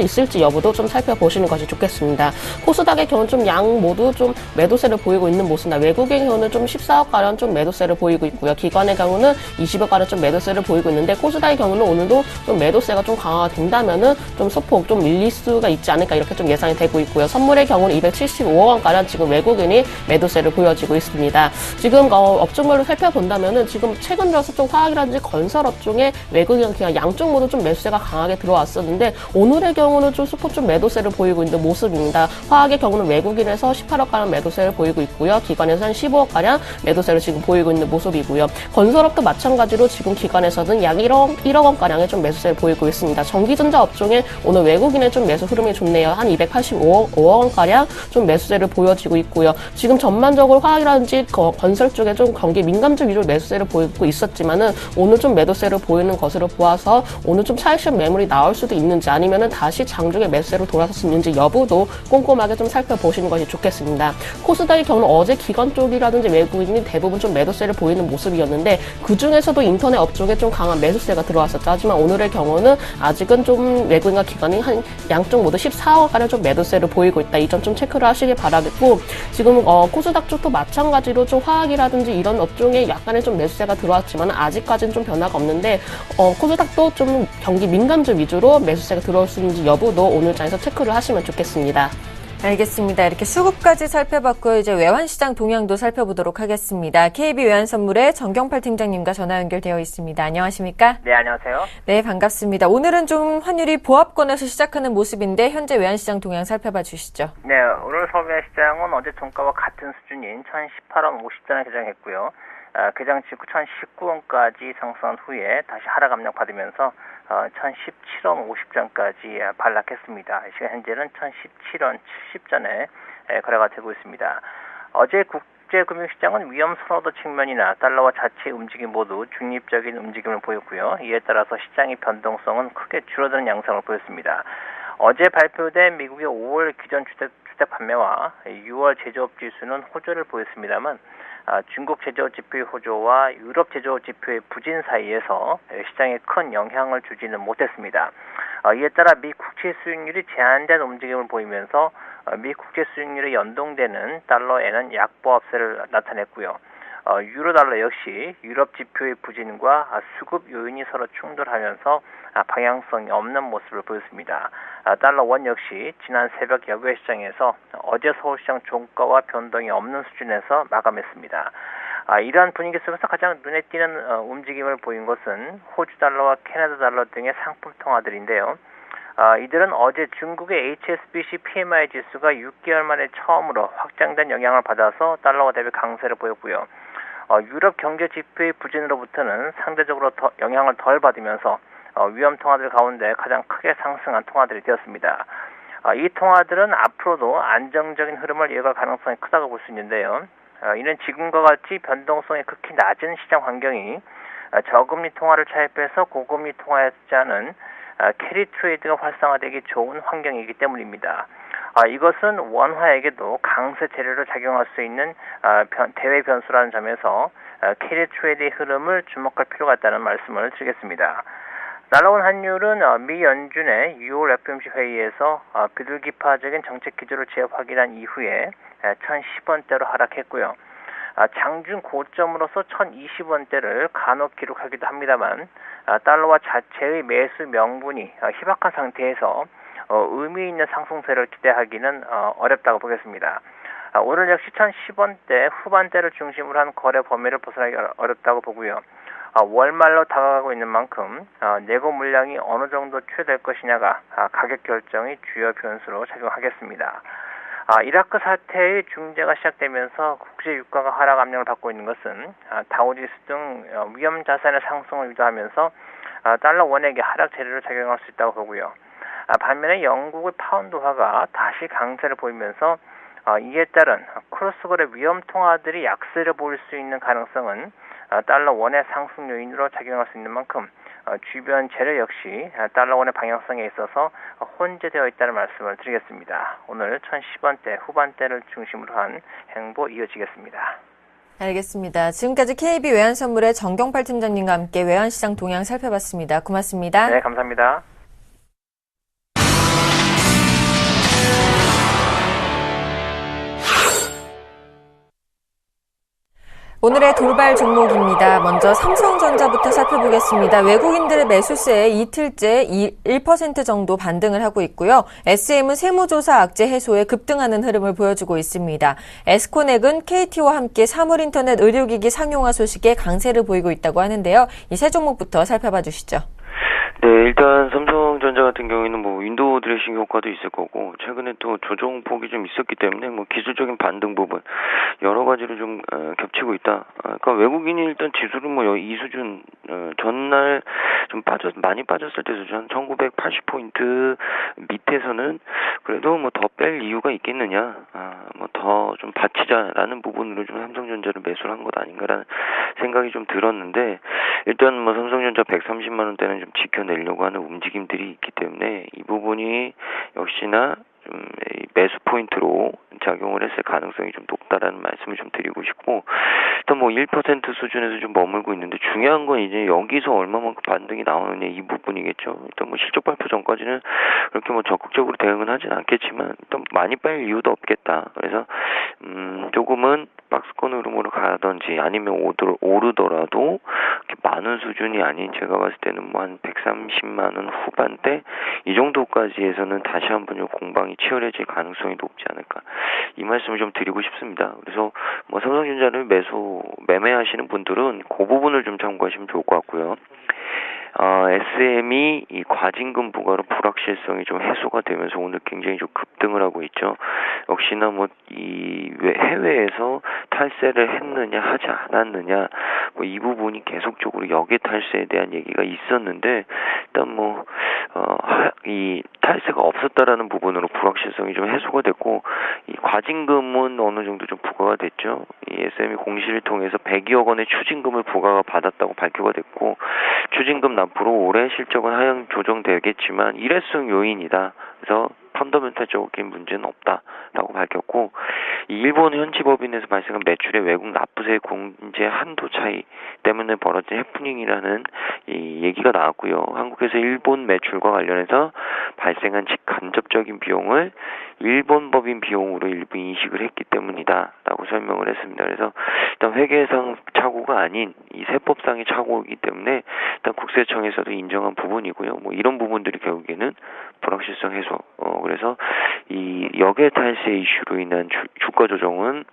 있을지 여부도 좀 살펴보시는 것이 좋겠습니다. 코스닥의 경우는 좀 양 모두 좀 매도세를 보이고 있는 모습이나 외국의 경우는 좀 14억가량 좀 매도세를 보이고 있고요. 기관의 경우는 20억가량 좀 매도세를 보이고 있는데 코스닥의 경우는 오늘도 좀 매도세가 좀 강화가 된다면은 좀 소폭 좀 밀릴 수가 있지 않을까 이렇게 좀 예상이 되고 있고요. 선물의 경우는 275억원가량 지금 외국인이 매도세를 보여지고 있습니다. 지금 업종별로 살펴본다면은 지금 최근 들어서 좀 화학이라든지 건설 업종에 외국인 그냥 양쪽 모두 좀 매수세가 강하게 들어왔었는데 오늘의 경우는 좀 소폭 좀 매도세를 보이고 있는 모습입니다. 화학의 경우는 외국인에서 18억가량 매도세를 보이고 있고요. 기관에서는 15억가량 매도세를 지금 보이고 있는 모습이고요. 건설업도 마찬가지로 지금 기관에서는 약 1억 원가량의 좀 매수세를 보이고 있습니다. 전기전자 업종에 오늘 외국인의 좀 매수 흐름이 좋네요. 한 285억 원가량 좀 매수세를 보여지고 있고요. 지금 전반적으로 화학이라든지 건설 쪽에 좀 경기 민감주 위주로 매수세를 보이고 있었지만은 오늘 좀 매도세를 보이는 것으로 보아서 오늘 좀 차익실현 매물이 나올 수도 있는지 아니면은 다시 장중에 매수세로 돌아섰는지 여부도 꼼꼼하게 좀 살펴보시는 것이 좋겠습니다. 코스닥의 경우는 어제 기관 쪽이라든지 외국인이 대부분 좀 매도세를 보이는 모습이었는데 그 중에서도 인터넷 업종에 좀 강한 매수세가 들어왔었죠. 하지만 오늘의 경우는 아직은 좀 외국인과 기관이 한 양쪽 모두 14억가량 좀 매도세를 보이고 있다. 이 점 좀 체크를 하시길 바라겠고 지금 코스닥 쪽도 마찬가지로 좀 화학이라든지 이런 업종에 약간의 좀 매수세가 들어왔지만 아직까지는 좀 변화가 없는데 코스닥도 좀 경기 민감주 위주로 매수세가 들어올 수 있는지 여부도 오늘 장에서 체크를 하시면 좋겠습니다. 알겠습니다. 이렇게 수급까지 살펴봤고요. 이제 외환시장 동향도 살펴보도록 하겠습니다. KB 외환선물의 정경팔 팀장님과 전화 연결되어 있습니다. 안녕하십니까? 네, 안녕하세요. 네, 반갑습니다. 오늘은 좀 환율이 보합권에서 시작하는 모습인데 현재 외환시장 동향 살펴봐 주시죠. 네, 오늘 서울외환시장은 어제 종가와 같은 수준인 1,018원 50전에 개장했고요. 개장 직후 1,019원까지 상승한 후에 다시 하락 압력 받으면서 1,017원 50전까지 반락했습니다. 시간 현재는 1,017원 70전에 거래가 되고 있습니다. 어제 국제금융시장은 위험 선호도 측면이나 달러와 자체 움직임 모두 중립적인 움직임을 보였고요. 이에 따라서 시장의 변동성은 크게 줄어드는 양상을 보였습니다. 어제 발표된 미국의 5월 기존 주택 판매와 6월 제조업 지수는 호조를 보였습니다만 중국 제조업 지표의 호조와 유럽 제조업 지표의 부진 사이에서 시장에 큰 영향을 주지는 못했습니다. 이에 따라 미 국채 수익률이 제한된 움직임을 보이면서 미 국채 수익률에 연동되는 달러에는 약보합세를 나타냈고요. 유로 달러 역시 유럽 지표의 부진과 수급 요인이 서로 충돌하면서 방향성이 없는 모습을 보였습니다. 달러 원 역시 지난 새벽 역외 시장에서 어제 서울시장 종가와 변동이 없는 수준에서 마감했습니다. 이러한 분위기 속에서 가장 눈에 띄는 움직임을 보인 것은 호주 달러와 캐나다 달러 등의 상품 통화들인데요. 이들은 어제 중국의 HSBC PMI 지수가 6개월 만에 처음으로 확장된 영향을 받아서 달러와 대비 강세를 보였고요. 유럽 경제 지표의 부진으로부터는 상대적으로 영향을 덜 받으면서 위험 통화들 가운데 가장 크게 상승한 통화들이 되었습니다. 이 통화들은 앞으로도 안정적인 흐름을 이어갈 가능성이 크다고 볼 수 있는데요. 이는 지금과 같이 변동성이 극히 낮은 시장 환경이 저금리 통화를 차입해서 고금리 통화하지 않은 캐리 트레이드가 활성화되기 좋은 환경이기 때문입니다. 이것은 원화에게도 강세 재료로 작용할 수 있는 대외 변수라는 점에서 캐리 트레이드의 흐름을 주목할 필요가 있다는 말씀을 드리겠습니다. 날아온 환율은 미 연준의 6월 FOMC 회의에서 비둘기파적인 정책 기조를 재확 확인한 이후에 1,010원대로 하락했고요. 장중 고점으로서 1,020원대를 간혹 기록하기도 합니다만 달러와 자체의 매수 명분이 희박한 상태에서 의미 있는 상승세를 기대하기는 어렵다고 보겠습니다. 오늘 역시 1,010원대 후반대를 중심으로 한 거래 범위를 벗어나기 어렵다고 보고요. 월말로 다가가고 있는 만큼 내고 물량이 어느 정도 취해될 것이냐가 가격 결정의 주요 변수로 작용하겠습니다. 이라크 사태의 중재가 시작되면서 국제 유가가 하락 압력을 받고 있는 것은 다우지수 등 위험 자산의 상승을 유도하면서 달러 원액의 하락 재료로 작용할 수 있다고 보고요. 반면에 영국의 파운드화가 다시 강세를 보이면서 이에 따른 크로스거래 위험 통화들이 약세를 보일 수 있는 가능성은 달러 원의 상승 요인으로 작용할 수 있는 만큼 주변 재료 역시 달러 원의 방향성에 있어서 혼재되어 있다는 말씀을 드리겠습니다. 오늘 1,010원대 후반대를 중심으로 한 행보 이어지겠습니다. 알겠습니다. 지금까지 KB 외환선물의 정경팔 팀장님과 함께 외환시장 동향 살펴봤습니다. 고맙습니다. 네, 감사합니다. 오늘의 돌발 종목입니다. 먼저 삼성전자부터 살펴보겠습니다. 외국인들의 매수세에 이틀째 1% 정도 반등을 하고 있고요. SM은 세무조사 악재 해소에 급등하는 흐름을 보여주고 있습니다. 에스코넥은 KT와 함께 사물인터넷 의료기기 상용화 소식에 강세를 보이고 있다고 하는데요. 이 세 종목부터 살펴봐 주시죠. 네, 일단 삼성전자 같은 경우에는 윈도우 드레싱 효과도 있을 거고 최근에 또 조정폭이 좀 있었기 때문에 기술적인 반등 부분 여러 가지로 좀 겹치고 있다. 그러니까 외국인이 일단 지수를 이 수준 전날 좀 많이 빠졌을 때 수준 한 1980포인트 밑에서는 그래도 더 뺄 이유가 있겠느냐. 더 좀 받치자라는 부분으로 좀 삼성전자를 매수를 한 것 아닌가라는 생각이 좀 들었는데 일단 삼성전자 130만 원대는 좀 지켜내려고 하는 움직임들이 있기 때문에 이 부분이 역시나 좀 매수 포인트로 작용을 했을 가능성이 좀 높다라는 말씀을 좀 드리고 싶고 일단 1% 수준에서 좀 머물고 있는데 중요한 건 이제 여기서 얼마만큼 반등이 나오느냐 이 부분이겠죠. 일단 실적 발표 전까지는 그렇게 적극적으로 대응은 하진 않겠지만 일단 많이 빨 이유도 없겠다. 그래서 조금은 박스권 흐름으로 가든지 아니면 오르더라도 많은 수준이 아닌 제가 봤을 때는 뭐 한 130만 원 후반대 이 정도까지 해서는 다시 한번 요 공방이 치열해질 가능성이 높지 않을까 이 말씀을 좀 드리고 싶습니다. 그래서 뭐 삼성전자를 매매하시는 분들은 그 부분을 좀 참고하시면 좋을 것 같고요. SM이 이 과징금 부과로 불확실성이 좀 해소가 되면서 오늘 굉장히 좀 급등을 하고 있죠. 역시나 뭐 이 해외에서 탈세를 했느냐 하지 않았느냐 뭐 이 부분이 계속적으로 역외 탈세에 대한 얘기가 있었는데 일단 뭐 이 탈세가 없었다라는 부분으로 불확실성이 좀 해소가 됐고 이 과징금은 어느 정도 좀 부과가 됐죠. 이 SM이 공시를 통해서 100여억 원의 추징금을 부과가 받았다고 발표가 됐고 추징금 납부로 올해 실적은 하향 조정되겠지만 일회성 요인이다. 그래서 펀더멘탈적인 문제는 없다라고 밝혔고 이 일본 현지 법인에서 발생한 매출의 외국 납부세 공제 한도 차이 때문에 벌어진 해프닝이라는 이 얘기가 나왔고요. 한국에서 일본 매출과 관련해서 발생한 직간접적인 비용을 일본 법인 비용으로 일부 인식을 했기 때문이다라고 설명을 했습니다. 그래서 일단 회계상 착오가 아닌 이 세법상의 착오이기 때문에 일단 국세청에서도 인정한 부분이고요. 뭐 이런 부분들이 결국에는 불확실성 해소. 그래서 이 역외 탈세 이슈로 인한 주가 조정은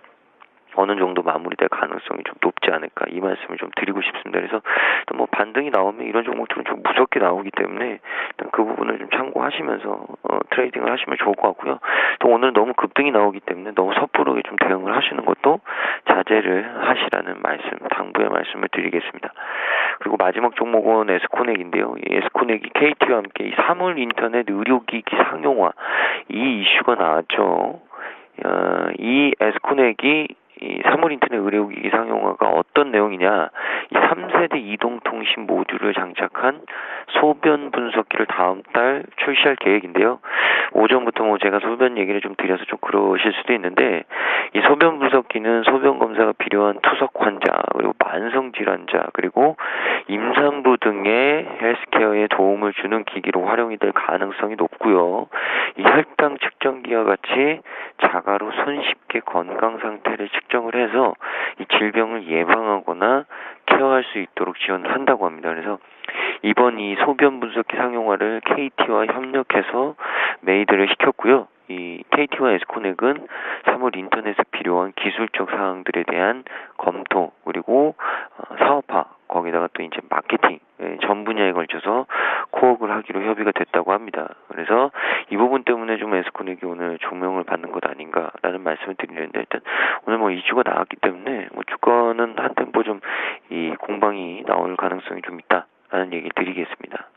어느 정도 마무리될 가능성이 좀 높지 않을까 이 말씀을 좀 드리고 싶습니다. 그래서 뭐 반등이 나오면 이런 종목들은 좀 무섭게 나오기 때문에 일단 그 부분을 좀 참고하시면서 트레이딩을 하시면 좋을 것 같고요. 또 오늘 너무 급등이 나오기 때문에 너무 섣부르게 좀 대응을 하시는 것도 자제를 하시라는 말씀, 당부의 말씀을 드리겠습니다. 그리고 마지막 종목은 에스코넥인데요. 이 에스코넥이 KT와 함께 이 사물 인터넷 의료기기 상용화 이 이슈가 나왔죠. 이 에스코넥이 이 사물 인터넷 의료기기 상용화가 어떤 내용이냐? 이 3세대 이동통신 모듈을 장착한 소변 분석기를 다음 달 출시할 계획인데요. 오전부터 뭐 제가 소변 얘기를 좀 드려서 좀 그러실 수도 있는데 이 소변 분석기는 소변 검사가 필요한 투석 환자 그리고 만성 질환자 그리고 임산부 등의 헬스케어에 도움을 주는 기기로 활용이 될 가능성이 높고요. 이 혈당 측정기와 같이 자가로 손쉽게 건강 상태를 측정을 해서 이 질병을 예방하거나 케어할 수 있도록 지원을 한다고 합니다. 그래서 이번 이 소변 분석기 상용화를 KT와 협력해서 메이드를 시켰고요. 이 KT와 에스코넥은 사물 인터넷에 필요한 기술적 사항들에 대한 검토 그리고 사업화 거기다가 또 이제 마케팅 전 분야에 걸쳐서 코업을 하기로 협의가 됐다고 합니다. 그래서 이 부분 때문에 좀 에스코넥이 오늘 조명을 받는 것 아닌가라는 말씀을 드리는데 일단 오늘 뭐 이슈가 나왔기 때문에 뭐 주가는 한 템포 좀 이 공방이 나올 가능성이 좀 있다라는 얘기를 드리겠습니다.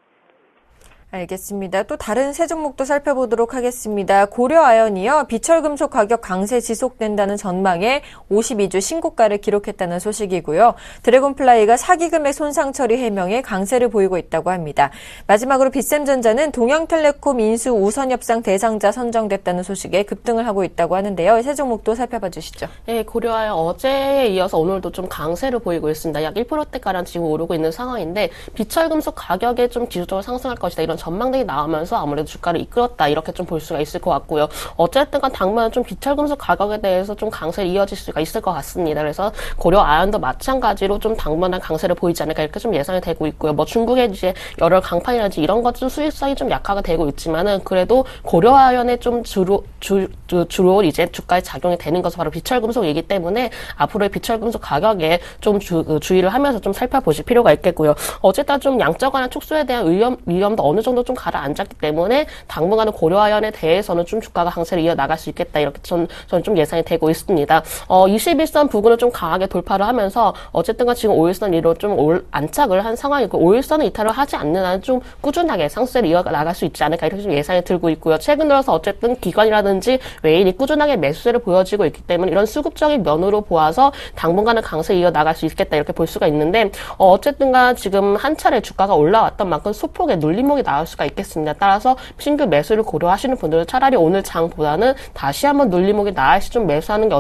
알겠습니다. 또 다른 세 종목도 살펴보도록 하겠습니다. 고려아연이요. 비철금속 가격 강세 지속된다는 전망에 52주 신고가를 기록했다는 소식이고요. 드래곤플라이가 사기금액 손상 처리 해명에 강세를 보이고 있다고 합니다. 마지막으로 빗셈전자는 동양텔레콤 인수 우선 협상 대상자 선정됐다는 소식에 급등을 하고 있다고 하는데요. 세 종목도 살펴봐 주시죠. 네, 고려아연 어제에 이어서 오늘도 좀 강세를 보이고 있습니다. 약 1%대가량 지금 오르고 있는 상황인데 비철금속 가격에 좀 지속적으로 상승할 것이다. 이런 전망들이 나오면서 아무래도 주가를 이끌었다 이렇게 좀 볼 수가 있을 것 같고요. 어쨌든 간 당분간 좀 비철금속 가격에 대해서 좀 강세를 이어질 수가 있을 것 같습니다. 그래서 고려아연도 마찬가지로 좀 당분간 강세를 보이지 않을까 이렇게 좀 예상이 되고 있고요. 뭐 중국의 이제 열혈 강판이라든지 이런 것 좀 수익성이 좀 약화가 되고 있지만은 그래도 고려아연의 좀 주로 이제 주가에 작용이 되는 것은 바로 비철금속이기 때문에 앞으로의 비철금속 가격에 좀 주의를 하면서 좀 살펴보실 필요가 있겠고요. 어쨌든 좀 양적 완화 축소에 대한 위험도 어느 정도 좀 가라앉았기 때문에 당분간은 고려아연에 대해서는 좀 주가가 강세를 이어나갈 수 있겠다 이렇게 저는 좀 예상이 되고 있습니다. 21선 부근을 좀 강하게 돌파를 하면서 어쨌든 지금 5일선 위로 좀 안착을 한 상황이고 5일선은 이탈을 하지 않는 한 좀 꾸준하게 상승세를 이어나갈 수 있지 않을까 이렇게 좀 예상이 들고 있고요. 최근 들어서 어쨌든 기관이라든지 외인이 꾸준하게 매수세를 보여지고 있기 때문에 이런 수급적인 면으로 보아서 당분간은 강세를 이어나갈 수 있겠다 이렇게 볼 수가 있는데 어쨌든간 지금 한 차례 주가가 올라왔던 만큼 소폭의 눌림목이 나올 수가 있겠습니다. 따라서 신규 매수를 고려하시는 분들은 차라리 오늘 장보다는 다시 한번 눌림목이 나을 시 좀 매수하는 게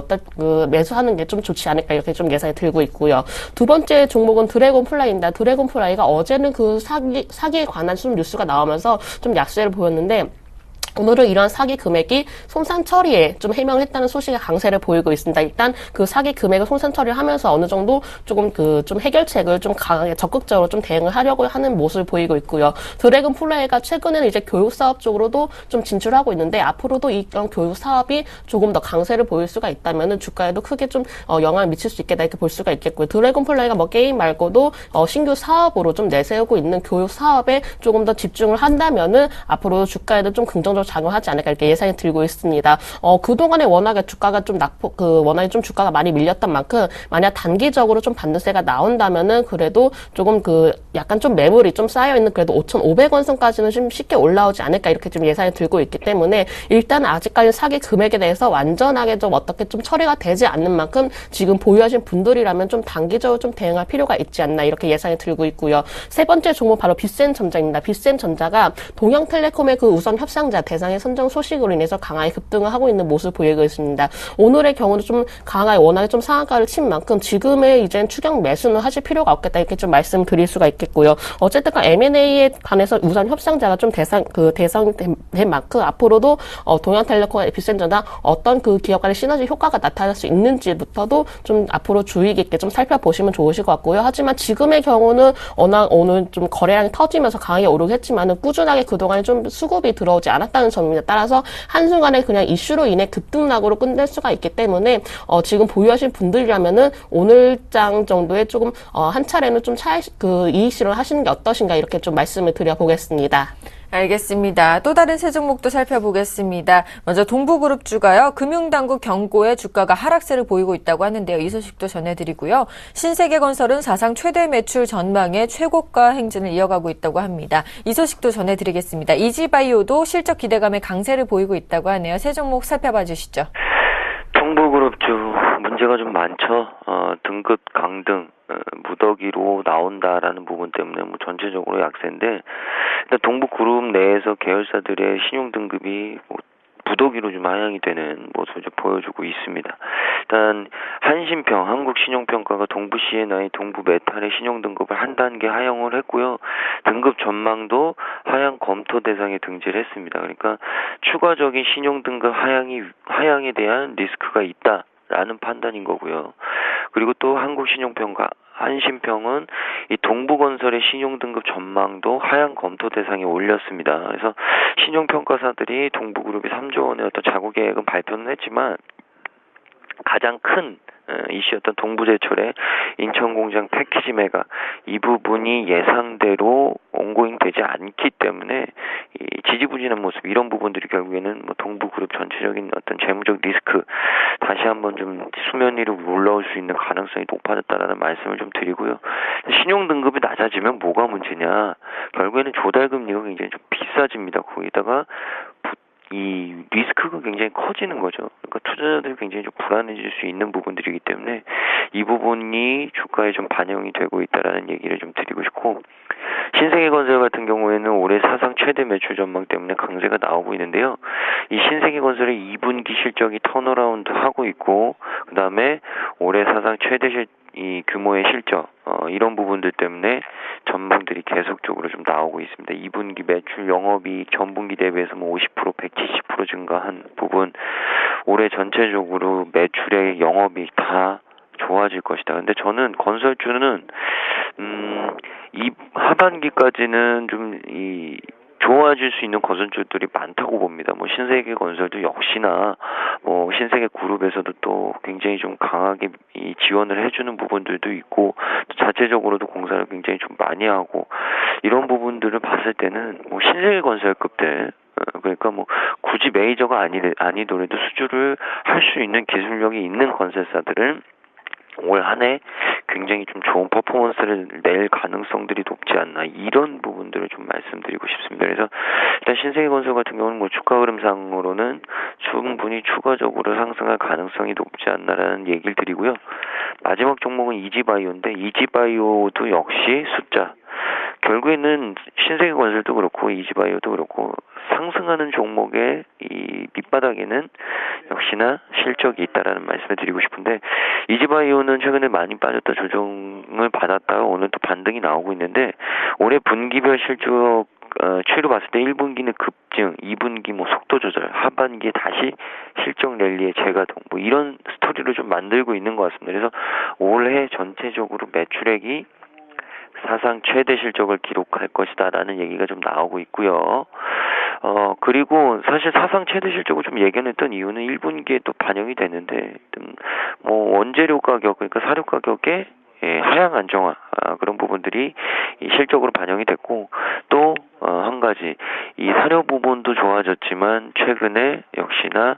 매수하는 게 좀 좋지 않을까 이렇게 좀 예상이 들고 있고요. 두 번째 종목은 드래곤플라이입니다. 드래곤플라이가 어제는 그 사기에 관한 좀 뉴스가 나오면서 좀 약세를 보였는데 오늘은 이러한 사기 금액이 손상 처리에 좀 해명을 했다는 소식의 강세를 보이고 있습니다. 일단 그 사기 금액을 손상 처리를 하면서 어느 정도 조금 좀 해결책을 좀 강하게 적극적으로 좀 대응을 하려고 하는 모습을 보이고 있고요. 드래곤 플레이가 최근에는 이제 교육 사업 쪽으로도 좀 진출하고 있는데 앞으로도 이런 교육 사업이 조금 더 강세를 보일 수가 있다면은 주가에도 크게 좀 영향을 미칠 수 있겠다 이렇게 볼 수가 있겠고요. 드래곤 플레이가 뭐 게임 말고도 신규 사업으로 좀 내세우고 있는 교육 사업에 조금 더 집중을 한다면은 앞으로 주가에도 좀 긍정적으로 작용하지 않을까 이렇게 예상이 들고 있습니다. 그동안에 워낙에 주가가 좀 워낙에 좀 주가가 많이 밀렸던 만큼 만약 단기적으로 좀 반등세가 나온다면은 그래도 조금 약간 좀 매물이 좀 쌓여있는 그래도 5,500원 선까지는 좀 쉽게 올라오지 않을까 이렇게 좀 예상이 들고 있기 때문에 일단 아직까지 사기 금액에 대해서 완전하게 좀 어떻게 좀 처리가 되지 않는 만큼 지금 보유하신 분들이라면 좀 단기적으로 좀 대응할 필요가 있지 않나 이렇게 예상이 들고 있고요. 세 번째 종목 바로 빗센전자입니다. 빗센전자가 동영텔레콤의 그 우선 협상자 대상의 선정 소식으로 인해서 강하게 급등을 하고 있는 모습을 보이고 있습니다. 오늘의 경우는 좀 강하게 워낙에 좀 상한가를 친 만큼 지금의 이젠 추격 매수는 하실 필요가 없겠다 이렇게 좀 말씀드릴 수가 있겠고요. 어쨌든 M&A에 관해서 우선 협상자가 좀 대상된 만큼 앞으로도 동영텔레콤과 빗센전자 어떤 그 기업 간의 시너지 효과가 나타날 수 있는지부터도 좀 앞으로 주의 깊게 좀 살펴보시면 좋으실 것 같고요. 하지만 지금의 경우는 워낙 오늘 좀 거래량이 터지면서 강하게 오르긴 했지만은 꾸준하게 그동안에 좀 수급이 들어오지 않았다는 점입니다. 따라서 한순간에 그냥 이슈로 인해 급등락으로 끝낼 수가 있기 때문에 지금 보유하신 분들이라면은 오늘장 정도에 조금 한 차례는 좀 이익 실현을 하시는 게 어떠신가 이렇게 좀 말씀을 드려보겠습니다. 알겠습니다. 또 다른 세 종목도 살펴보겠습니다. 먼저 동부그룹주가요. 금융당국 경고에 주가가 하락세를 보이고 있다고 하는데요. 이 소식도 전해드리고요. 신세계건설은 사상 최대 매출 전망에 최고가 행진을 이어가고 있다고 합니다. 이 소식도 전해드리겠습니다. 이지바이오도 실적 기대감에 강세를 보이고 있다고 하네요. 세 종목 살펴봐 주시죠. 동부그룹주 문제가 좀 많죠. 등급 강등 무더기로 나온다라는 부분 때문에 뭐 전체적으로 약세인데 일단 동부그룹 내에서 계열사들의 신용 등급이 무더기로 좀 하향이 되는 모습을 좀 보여주고 있습니다. 일단 한신평, 한국신용평가가 동부 C&I, 동부 메탈의 신용 등급을 한 단계 하향을 했고요. 등급 전망도 하향 검토 대상에 등재를 했습니다. 그러니까 추가적인 신용 등급 하향에 대한 리스크가 있다라는 판단인 거고요. 그리고 또 한국신용평가, 한신평은 이 동부건설의 신용등급 전망도 하향 검토 대상에 올렸습니다. 그래서 신용평가사들이 동부그룹이 3조 원의 어떤 자구 계획은 발표는 했지만 가장 큰 이슈였던 동부제철의 인천공장 패키지 매각 이 부분이 예상대로 온고잉 되지 않기 때문에 이 지지부진한 모습 이런 부분들이 결국에는 뭐 동부그룹 전체적인 어떤 재무적 리스크 다시 한번 좀 수면 위로 올라올 수 있는 가능성이 높아졌다라는 말씀을 좀 드리고요. 신용 등급이 낮아지면 뭐가 문제냐? 결국에는 조달금리가 굉장히 좀 비싸집니다. 거기다가 이 리스크가 굉장히 커지는 거죠. 그러니까 투자자들이 굉장히 좀 불안해질 수 있는 부분들이기 때문에 이 부분이 주가에 좀 반영이 되고 있다라는 얘기를 좀 드리고 싶고 신세계건설 같은 경우에는 올해 사상 최대 매출 전망 때문에 강세가 나오고 있는데요. 이 신세계건설의 2분기 실적이 턴어라운드 하고 있고 그 다음에 올해 사상 최대 이 규모의 실적 이런 부분들 때문에 전망들이 계속적으로 좀 나오고 있습니다. 2분기 매출 영업이 전분기 대비해서 뭐 50%, 170% 증가한 부분 올해 전체적으로 매출의 영업이 다 좋아질 것이다. 근데 저는 건설주는 이 하반기까지는 좀 좋아질 수 있는 건설주들이 많다고 봅니다. 뭐 신세계건설도 역시나 뭐 신세계그룹에서도 또 굉장히 좀 강하게 지원을 해주는 부분들도 있고 또 자체적으로도 공사를 굉장히 좀 많이 하고 이런 부분들을 봤을 때는 뭐 신세계건설급들 그러니까 뭐 굳이 메이저가 아니더라도 수주를 할 수 있는 기술력이 있는 건설사들을 올 한 해 굉장히 좀 좋은 퍼포먼스를 낼 가능성들이 높지 않나 이런 부분들을 좀 말씀드리고 싶습니다. 그래서 일단 신세계건설 같은 경우는 뭐 주가 흐름상으로는 충분히 추가적으로 상승할 가능성이 높지 않나라는 얘기를 드리고요. 마지막 종목은 이지바이오인데 이지바이오도 역시 숫자 결국에는 신세계건설도 그렇고 이지바이오도 그렇고 상승하는 종목의 이 밑바닥에는 역시나 실적이 있다라는 말씀을 드리고 싶은데 이지바이오는 최근에 많이 빠졌다 조정을 받았다가 오늘 또 반등이 나오고 있는데 올해 분기별 실적 추이로 봤을 때 1분기는 급증, 2분기 뭐 속도 조절, 하반기에 다시 실적 랠리의 재가동, 뭐 이런 스토리를 좀 만들고 있는 것 같습니다. 그래서 올해 전체적으로 매출액이 사상 최대 실적을 기록할 것이다라는 얘기가 좀 나오고 있고요. 그리고 사실 사상 최대 실적을 좀 예견했던 이유는 1분기에 또 반영이 되는데, 뭐 원재료 가격, 그러니까 사료 가격의 하향 안정화, 그런 부분들이 이 실적으로 반영이 됐고, 또 한 가지 이 사료 부분도 좋아졌지만 최근에 역시나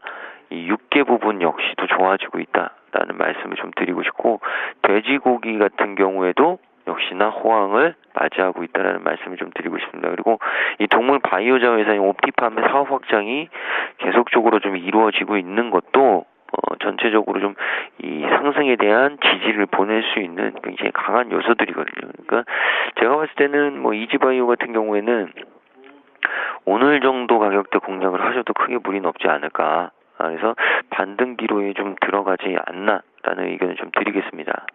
이 육계 부분 역시도 좋아지고 있다라는 말씀을 좀 드리고 싶고, 돼지고기 같은 경우에도 역시나 호황을 맞이하고 있다는 말씀을 좀 드리고 싶습니다. 그리고 이 동물 바이오자 회사인 옵티팜의 사업 확장이 계속적으로 좀 이루어지고 있는 것도 전체적으로 좀 이 상승에 대한 지지를 보낼 수 있는 굉장히 강한 요소들이거든요. 그러니까 제가 봤을 때는 뭐 이지바이오 같은 경우에는 오늘 정도 가격대 공략을 하셔도 크게 무리는 없지 않을까. 그래서 반등기로에 좀 들어가지 않나라는 의견을 좀 드리겠습니다.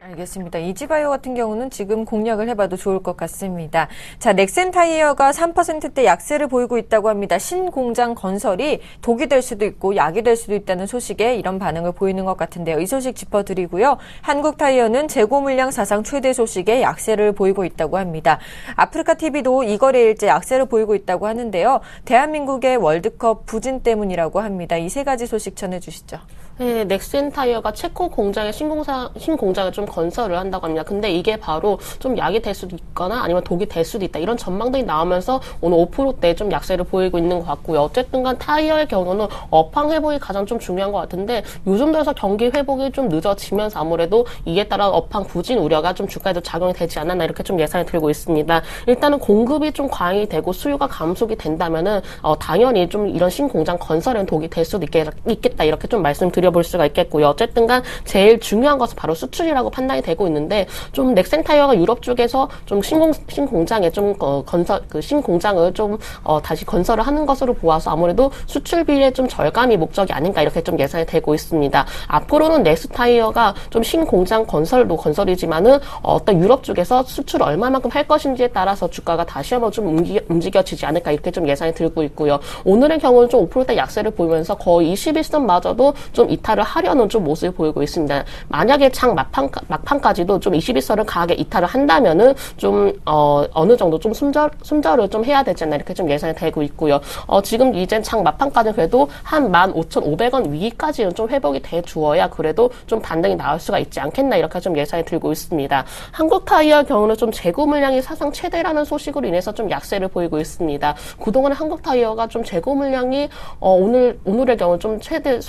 알겠습니다. 이지바이오 같은 경우는 지금 공략을 해봐도 좋을 것 같습니다. 자, 넥센타이어가 3%대 약세를 보이고 있다고 합니다. 신공장 건설이 독이 될 수도 있고 약이 될 수도 있다는 소식에 이런 반응을 보이는 것 같은데요. 이 소식 짚어드리고요. 한국타이어는 재고 물량 사상 최대 소식에 약세를 보이고 있다고 합니다. 아프리카TV도 이 거래일째 약세를 보이고 있다고 하는데요. 대한민국의 월드컵 부진 때문이라고 합니다. 이 세 가지 소식 전해주시죠. 네, 넥센타이어가 체코 공장에 신공장을 좀 건설을 한다고 합니다. 근데 이게 바로 좀 약이 될 수도 있거나 아니면 독이 될 수도 있다. 이런 전망들이 나오면서 오늘 5%대 좀 약세를 보이고 있는 것 같고요. 어쨌든 간 타이어의 경우는 업황 회복이 가장 좀 중요한 것 같은데 요즘 들어서 경기 회복이 좀 늦어지면서 아무래도 이에 따라 업황 부진 우려가 좀 주가에도 작용이 되지 않았나 이렇게 좀 예상이 들고 있습니다. 일단은 공급이 좀 과잉이 되고 수요가 감속이 된다면은 당연히 좀 이런 신공장 건설엔 독이 될 수도 있겠다 이렇게 좀 말씀드려 볼 수가 있겠고요. 어쨌든 간 제일 중요한 것은 바로 수출이라고 판단이 되고 있는데 좀 넥센타이어가 유럽 쪽에서 좀 신공장에 좀 신공장을 좀 다시 건설을 하는 것으로 보아서 아무래도 수출비의 좀 절감이 목적이 아닌가 이렇게 좀 예상이 되고 있습니다. 앞으로는 넥스타이어가 좀 신공장 건설도 건설이지만은 어떤 유럽 쪽에서 수출을 얼마만큼 할 것인지에 따라서 주가가 다시 한번 좀 움직여지지 않을까 이렇게 좀 예상이 들고 있고요. 오늘의 경우는 좀 5%대 약세를 보이면서 거의 21선마저도 좀 이탈을 하려는 좀 모습을 보이고 있습니다. 만약에 장 막판까지도 좀 21선을 강하게 이탈을 한다면은 좀 어느 정도 좀 숨절을 좀 해야 되지 않나 이렇게 좀 예상이 되고 있고요. 지금 이제 장 막판까지 그래도 한 15,500원 위까지는 좀 회복이 돼 주어야 그래도 좀 반등이 나올 수가 있지 않겠나 이렇게 좀 예상이 들고 있습니다. 한국타이어 경우는 좀 재고 물량이 사상 최대라는 소식으로 인해서 좀 약세를 보이고 있습니다. 그동안 한국타이어가 좀 재고 물량이 오늘의 경우 좀 최대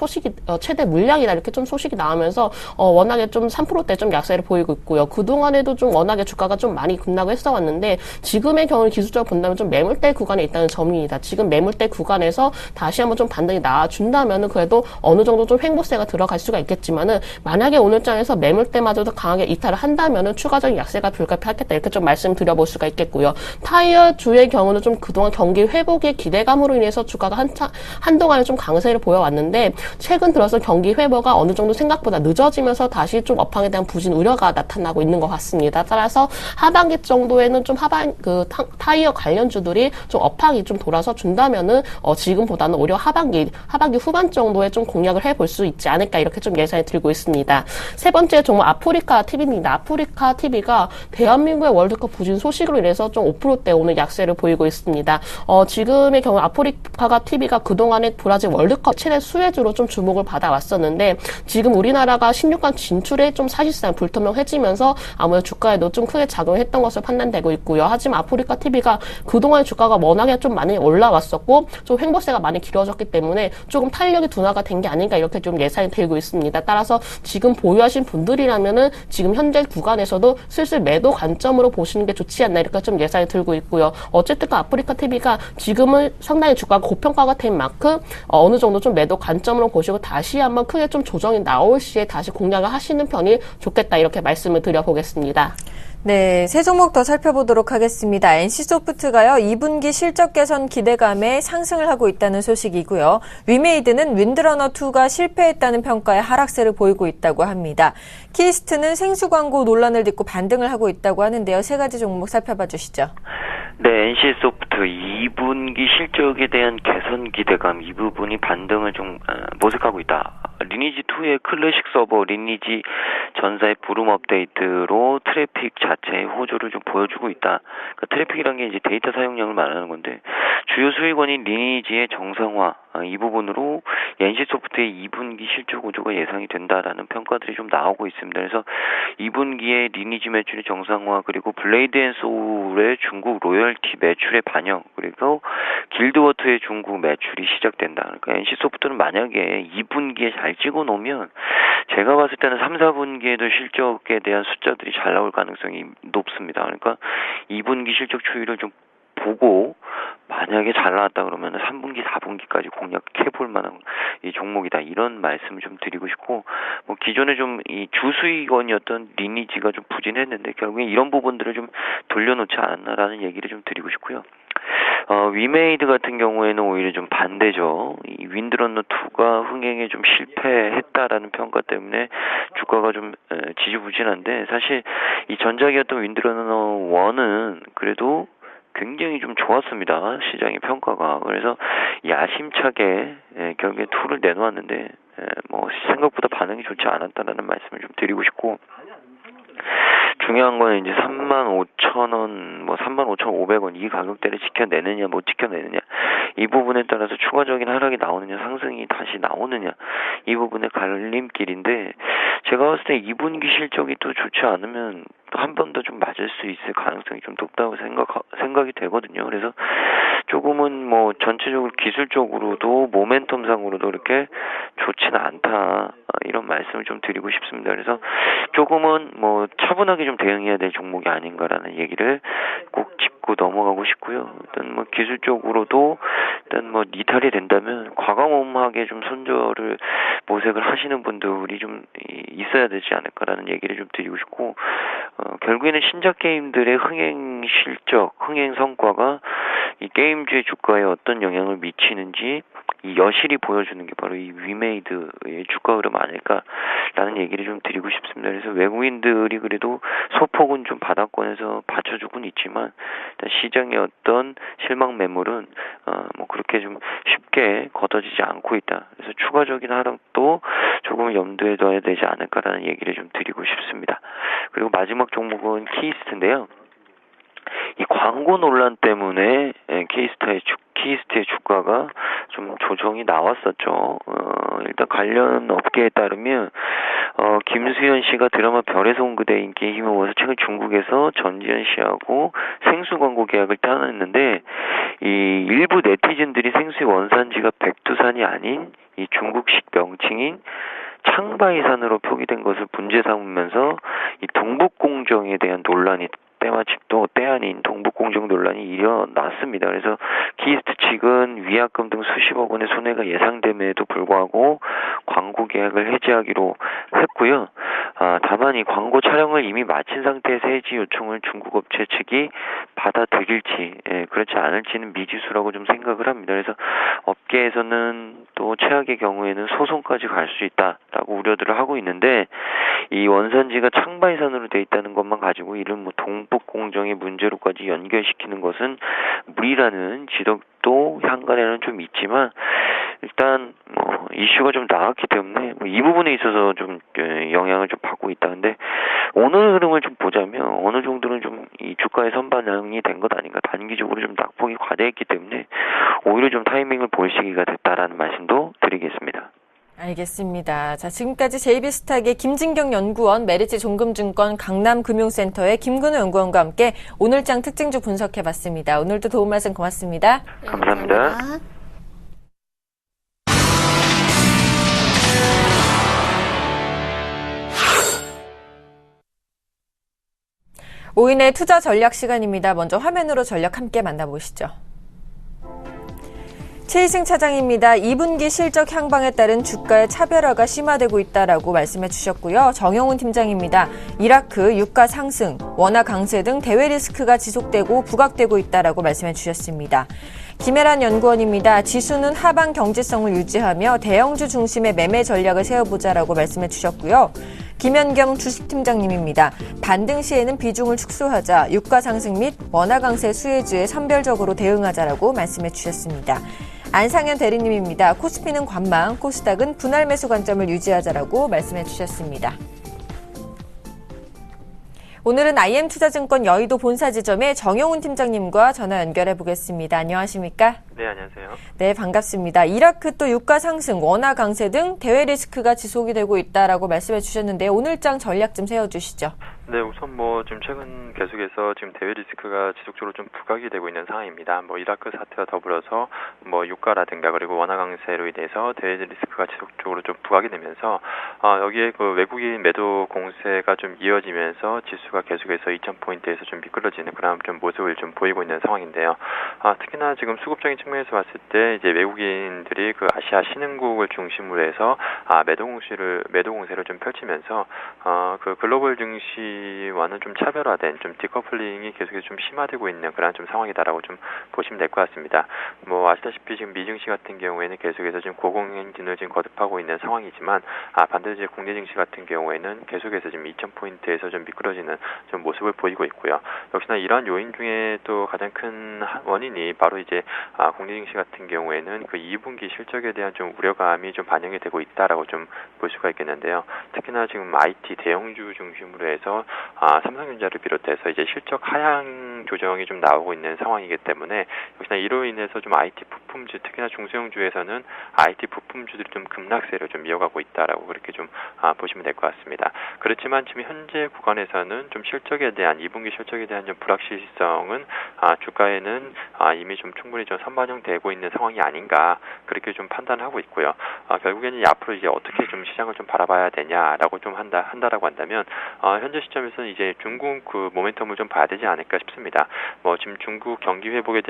물량이다 이렇게 좀 소식이 나오면서 워낙에 좀 3%대 좀 약세를 보이고 있고요. 그동안에도 좀 워낙에 주가가 좀 많이 급락을 했어 왔는데 지금의 경우는 기술적으로 본다면 좀 매물대 구간에 있다는 점입니다. 지금 매물대 구간에서 다시 한번 좀 반등이 나와준다면은 그래도 어느 정도 좀 횡보세가 들어갈 수가 있겠지만은 만약에 오늘장에서 매물대마저도 강하게 이탈을 한다면은 추가적인 약세가 불가피하겠다 이렇게 좀 말씀드려볼 수가 있겠고요. 타이어 주의 경우는 좀 그동안 경기 회복의 기대감으로 인해서 주가가 한동안에 좀 강세를 보여왔는데 최근 들어서 경기 회복가 어느 정도 생각보다 늦어지면서 다시 좀 업황에 대한 부진 우려가 나타나고 있는 것 같습니다. 따라서 하반기 정도에는 좀 타이어 관련주들이 좀 업황이 좀 돌아서 준다면은 지금보다는 오히려 하반기 후반 정도에 좀 공략을 해볼 수 있지 않을까 이렇게 좀 예상이 들고 있습니다. 세 번째 종목 아프리카TV입니다. 아프리카TV가 대한민국의 월드컵 부진 소식으로 인해서 좀 5%대 오늘 약세를 보이고 있습니다. 지금의 경우 아프리카TV가 그동안에 브라질 월드컵 최대 수혜주로 좀 주목을 받아왔었는데 지금 우리나라가 16강 진출에 좀 사실상 불투명해지면서 아무래도 주가에도 좀 크게 작용했던 것으로 판단되고 있고요. 하지만 아프리카TV가 그동안 주가가 워낙에 좀 많이 올라왔었고 좀 횡보세가 많이 길어졌기 때문에 조금 탄력이 둔화가 된 게 아닌가 이렇게 좀 예상이 되고 있습니다. 따라서 지금 보유하신 분들이라면은 지금 현재 구간에서도 슬슬 매도 관점으로 보시는 게 좋지 않나 이렇게 좀 예상이 들고 있고요. 어쨌든 아프리카TV가 지금은 상당히 주가가 고평가가 된 만큼 어느 정도 좀 매도 관점으로 보시고 다시 한번 크게 좀 조정이 나올 시에 다시 공략을 하시는 편이 좋겠다 이렇게 말씀을 드려보겠습니다. 네, 세 종목 더 살펴보도록 하겠습니다. NC소프트가요, 2분기 실적 개선 기대감에 상승을 하고 있다는 소식이고요. 위메이드는 윈드러너2가 실패했다는 평가에 하락세를 보이고 있다고 합니다. 키스트는 생수 광고 논란을 딛고 반등을 하고 있다고 하는데요. 세 가지 종목 살펴봐 주시죠. 네, NC소프트 2분기 실적에 대한 개선 기대감 이 부분이 반등을 좀 모색하고 있다. 리니지2의 클래식 서버, 리니지 전사의 부름 업데이트로 트래픽 자체의 호조를 좀 보여주고 있다. 그러니까 트래픽이란 게 이제 데이터 사용량을 말하는 건데 주요 수익원인 리니지의 정상화 이 부분으로 NC소프트의 2분기 실적 호조가 예상이 된다라는 평가들이 좀 나오고 있습니다. 그래서 2분기에 리니지 매출의 정상화 그리고 블레이드 앤 소울의 중국 로열티 매출의 반영 그리고 길드워터의 중국 매출이 시작된다. 그러니까 NC소프트는 만약에 2분기에 잘 찍어 놓으면 제가 봤을 때는 3, 4분기에도 실적에 대한 숫자들이 잘 나올 가능성이 높습니다. 그러니까 2분기 실적 추이를 좀 보고 만약에 잘 나왔다 그러면 3분기, 4분기까지 공략해볼 만한 이 종목이다. 이런 말씀을 좀 드리고 싶고, 뭐 기존에 좀 이 주수익원이었던 리니지가 좀 부진했는데 결국에 이런 부분들을 좀 돌려놓지 않았나라는 얘기를 좀 드리고 싶고요. 위메이드 같은 경우에는 오히려 좀 반대죠. 이 윈드러너2가 흥행에 좀 실패했다라는 평가 때문에 주가가 좀 지지부진한데 사실 이 전작이었던 윈드러너1은 그래도 굉장히 좀 좋았습니다. 시장의 평가가. 그래서 야심차게 결국에 2를 내놓았는데 뭐 생각보다 반응이 좋지 않았다라는 말씀을 좀 드리고 싶고 중요한 건 이제 35,000원, 뭐 35,500원 이 가격대를 지켜내느냐 못 지켜내느냐 이 부분에 따라서 추가적인 하락이 나오느냐 상승이 다시 나오느냐 이 부분의 갈림길인데 제가 봤을 때 2분기 실적이 또 좋지 않으면 또 한 번 더 좀 맞을 수 있을 가능성이 좀 높다고 생각이 되거든요. 그래서 조금은 뭐 전체적으로 기술적으로도 모멘텀상으로도 이렇게 좋지는 않다 이런 말씀을 좀 드리고 싶습니다. 그래서 조금은 뭐 차분하게 좀 대응해야 될 종목이 아닌가라는 얘기를 꼭 짚고 넘어가고 싶고요. 일단 뭐 기술적으로도 일단 뭐 이탈이 된다면 과감하게 좀 손절을 모색을 하시는 분들이 좀 있어야 되지 않을까라는 얘기를 좀 드리고 싶고 결국에는 신작 게임들의 흥행 실적, 흥행 성과가 이 게임주의 주가에 어떤 영향을 미치는지 이 여실히 보여주는 게 바로 이 위메이드의 주가 흐름 아닐까라는 얘기를 좀 드리고 싶습니다. 그래서 외국인들이 그래도 소폭은 좀 바닥권에서 받쳐주고는 있지만 일단 시장의 어떤 실망 매물은 뭐 그렇게 좀 쉽게 걷어지지 않고 있다. 그래서 추가적인 하락도 조금 염두에 둬야 되지 않을까라는 얘기를 좀 드리고 싶습니다. 그리고 마지막 종목은 키이스트인데요. 이 광고 논란 때문에 키이스트의 주가가 좀 조정이 나왔었죠. 일단 관련 업계에 따르면 김수현 씨가 드라마 별에서 온 그대 인기에 힘입어서 최근 중국에서 전지현 씨하고 생수 광고 계약을 따냈는데 이 일부 네티즌들이 생수의 원산지가 백두산이 아닌 이 중국식 명칭인 창바이산으로 표기된 것을 문제 삼으면서 이 동북공정에 대한 논란이 때마침 또 때 아닌 동북공정 논란이 일어났습니다. 그래서 키이스트 측은 위약금 등 수십억 원의 손해가 예상됨에도 불구하고 광고 계약을 해지하기로 했고요. 다만 이 광고 촬영을 이미 마친 상태에서 해지 요청을 중국 업체 측이 받아들일지 그렇지 않을지는 미지수라고 좀 생각을 합니다. 그래서 업계에서는 또 최악의 경우에는 소송까지 갈 수 있다라고 우려들을 하고 있는데 이 원산지가 창바이산으로 돼 있다는 것만 가지고 이를 뭐 동북공정의 문제로까지 연결시키는 것은 무리라는 지적도 향간에는 좀 있지만 일단 뭐 이슈가 좀 나왔기 때문에 뭐 이 부분에 있어서 좀 영향을 좀 받고 있다. 근데 오늘 흐름을 좀 보자면 어느 정도는 좀 이 주가의 선반영이 된 것 아닌가. 단기적으로 좀 낙폭이 과대했기 때문에 오히려 좀 타이밍을 볼 시기가 됐다라는 말씀도 드리겠습니다. 알겠습니다. 자, 지금까지 JB스탁의 김진경 연구원, 메리츠 종금증권 강남금융센터의 김근우 연구원과 함께 오늘장 특징주 분석해봤습니다. 오늘도 도움 말씀 고맙습니다. 네, 감사합니다. 오인의 투자 전략 시간입니다. 먼저 화면으로 전략 함께 만나보시죠. 최희승 차장입니다. 2분기 실적 향방에 따른 주가의 차별화가 심화되고 있다라고 말씀해 주셨고요. 정영훈 팀장입니다. 이라크, 유가 상승, 원화 강세 등 대외 리스크가 지속되고 부각되고 있다라고 말씀해 주셨습니다. 김혜란 연구원입니다. 지수는 하방 경제성을 유지하며 대형주 중심의 매매 전략을 세워보자라고 말씀해 주셨고요. 김현경 주식팀장님입니다. 반등 시에는 비중을 축소하자 유가 상승 및 원화 강세 수혜주에 선별적으로 대응하자라고 말씀해 주셨습니다. 안상현 대리님입니다. 코스피는 관망, 코스닥은 분할 매수 관점을 유지하자라고 말씀해 주셨습니다. 오늘은 IM투자증권 여의도 본사 지점의 정용훈 팀장님과 전화 연결해 보겠습니다. 안녕하십니까? 네, 안녕하세요. 네, 반갑습니다. 이라크 또 유가 상승, 원화 강세 등 대외 리스크가 지속이 되고 있다라고 말씀해 주셨는데요. 오늘장 전략 좀 세워주시죠. 네, 우선 지금 최근 계속해서 지금 대외 리스크가 지속적으로 좀 부각이 되고 있는 상황입니다. 이라크 사태와 더불어서 유가라든가 그리고 원화 강세로 인해서 대외 리스크가 지속적으로 좀 부각이 되면서 여기에 그 외국인 매도 공세가 좀 이어지면서 지수가 계속해서 2,000포인트에서 좀 미끄러지는 그런 좀 모습을 좀 보이고 있는 상황인데요. 특히나 지금 수급적인 측면에서 봤을 때 이제 외국인들이 그 아시아 신흥국을 중심으로 해서 매도 공세를 좀 펼치면서 그 글로벌 증시와는 좀 차별화된 좀 디커플링이 계속해서 좀 심화되고 있는 그런 좀 상황이다라고 좀 보시면 될 것 같습니다. 아시다시피 지금 미증시 같은 경우에는 계속해서 지금 고공행진을 지금 거듭하고 있는 상황이지만 반대로 이제 국내 증시 같은 경우에는 계속해서 지금 2,000포인트에서 좀 미끄러지는 좀 모습을 보이고 있고요. 역시나 이러한 요인 중에 또 가장 큰 원인이 바로 이제 국내 증시 같은 경우에는 그 2분기 실적에 대한 좀 우려감이 좀 반영이 되고 있다라고 좀 볼 수가 있겠는데요. 특히나 지금 IT 대형주 중심으로 해서 삼성전자를 비롯해서 이제 실적 하향 조정이 좀 나오고 있는 상황이기 때문에 역시나 이로 인해서 좀 IT 부품주 특히나 중소형주에서는 IT 부품주들이 좀 급락세를 좀 이어가고 있다라고 그렇게 좀 보시면 될 것 같습니다. 그렇지만 지금 현재 구간에서는 좀 실적에 대한 2분기 실적에 대한 좀 불확실성은 주가에는 이미 좀 충분히 좀 선반영되고 있는 상황이 아닌가 그렇게 좀 판단하고 있고요. 결국에는 앞으로 이제 어떻게 좀 시장을 좀 바라봐야 되냐라고 좀 한다라고 한다면 현재 시점에서는 이제 중국 그 모멘텀을 좀 봐야 되지 않을까 싶습니다. 지금 중국 경기 회복에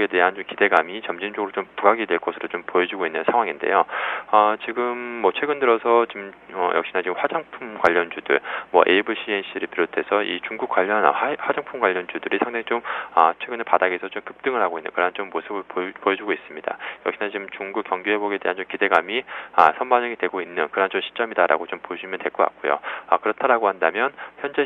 대한 좀 기대감이 점진적으로 좀 부각이 될 것으로 좀 보여주고 있는 상황인데요. 지금 최근 들어서 지금 역시나 지금 화장품 관련주들, AVCNC를 비롯해서 이 중국 관련 화장품 관련주들이 상당히 좀 최근에 바닥에서 좀 급등을 하고 있는 그런 좀 모습을 보여주고 있습니다. 역시나 지금 중국 경기 회복에 대한 좀 기대감이 선반영이 되고 있는 그런 좀 시점이다라고 좀 보시면 될 것 같고요. 그렇다라고 한다면 현재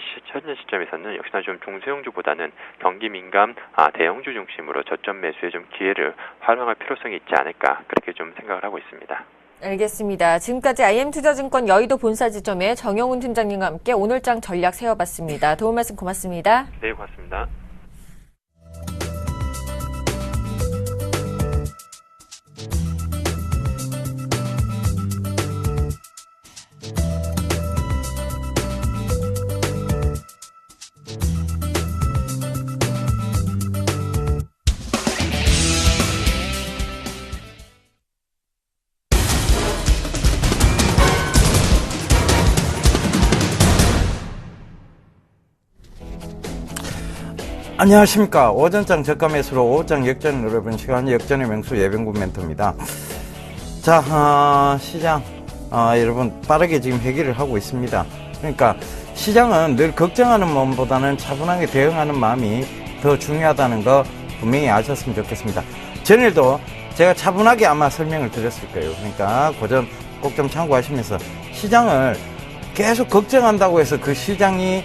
시점에서는 역시나 좀 중소형주보다는 경기 민감 대형주 중심으로 저점 매수의 좀 기회를 활용할 필요성이 있지 않을까 그렇게 좀 생각을 하고 있습니다. 알겠습니다. 지금까지 IM투자증권 여의도 본사 지점의 정용훈 팀장님과 함께 오늘장 전략 세워봤습니다. 도움 말씀 고맙습니다. 네, 고맙습니다. 안녕하십니까. 오전장 저가 매수로 오후장 역전을 노려본 시간 역전의 명수 예병구 멘토입니다. 자, 시장 여러분 빠르게 지금 회귀를 하고 있습니다. 그러니까 시장은 늘 걱정하는 마음보다는 차분하게 대응하는 마음이 더 중요하다는 거 분명히 아셨으면 좋겠습니다. 전일도 제가 차분하게 아마 설명을 드렸을 거예요. 그러니까 그 점 꼭 좀 참고하시면서 시장을 계속 걱정한다고 해서 그 시장이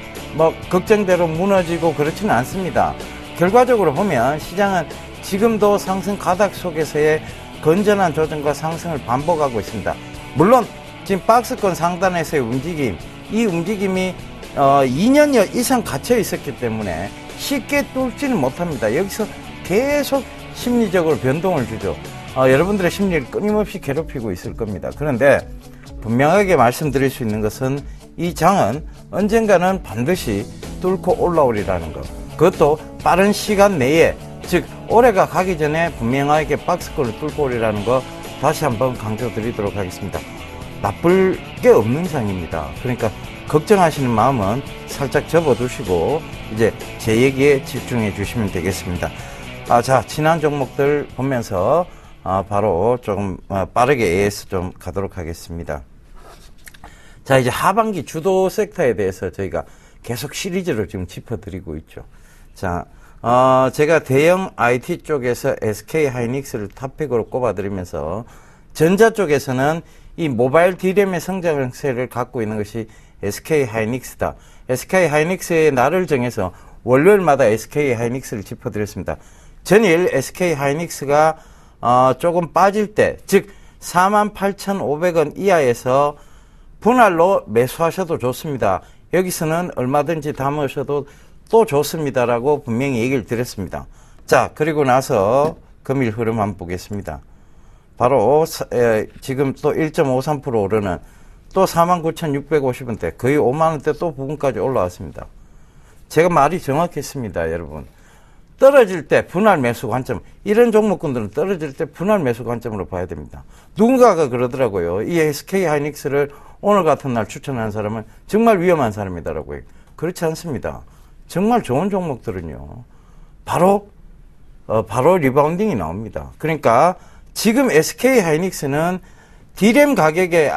걱정대로 무너지고 그렇지는 않습니다. 결과적으로 보면 시장은 지금도 상승 가닥 속에서의 건전한 조정과 상승을 반복하고 있습니다. 물론 지금 박스권 상단에서의 움직임, 이 움직임이 2년여 이상 갇혀 있었기 때문에 쉽게 뚫지는 못합니다. 여기서 계속 심리적으로 변동을 주죠. 여러분들의 심리를 끊임없이 괴롭히고 있을 겁니다. 그런데 분명하게 말씀드릴 수 있는 것은 이 장은 언젠가는 반드시 뚫고 올라오리라는 것. 그것도 빠른 시간 내에, 즉 올해가 가기 전에 분명하게 박스권을 뚫고 오리라는 거 다시 한번 강조드리도록 하겠습니다. 나쁠 게 없는 장입니다. 그러니까 걱정하시는 마음은 살짝 접어두시고 이제 제 얘기에 집중해 주시면 되겠습니다. 자, 지난 종목들 보면서 바로 조금 빠르게 AS 좀 가도록 하겠습니다. 자, 이제 하반기 주도 섹터에 대해서 저희가 계속 시리즈를 지금 짚어드리고 있죠. 자, 제가 대형 IT 쪽에서 SK 하이닉스를 탑픽으로 꼽아드리면서 전자 쪽에서는 이 모바일 D램의 성장세를 갖고 있는 것이 SK 하이닉스다. SK 하이닉스의 날을 정해서 월요일마다 SK 하이닉스를 짚어드렸습니다. 전일 SK 하이닉스가 조금 빠질 때, 즉 48,500원 이하에서 분할로 매수하셔도 좋습니다. 여기서는 얼마든지 담으셔도 또 좋습니다라고 분명히 얘기를 드렸습니다. 자, 그리고 나서 금일 흐름 한번 보겠습니다. 바로 지금 또 1.53% 오르는 또 49,650원대, 거의 5만원대 또 부근까지 올라왔습니다. 제가 말이 정확했습니다, 여러분. 떨어질 때 분할 매수 관점, 이런 종목군들은 떨어질 때 분할 매수 관점으로 봐야 됩니다. 누군가가 그러더라고요. 이 SK 하이닉스를 오늘 같은 날 추천하는 사람은 정말 위험한 사람이다라고요. 그렇지 않습니다. 정말 좋은 종목들은요, 바로 리바운딩이 나옵니다. 그러니까 지금 SK 하이닉스는 D램 가격의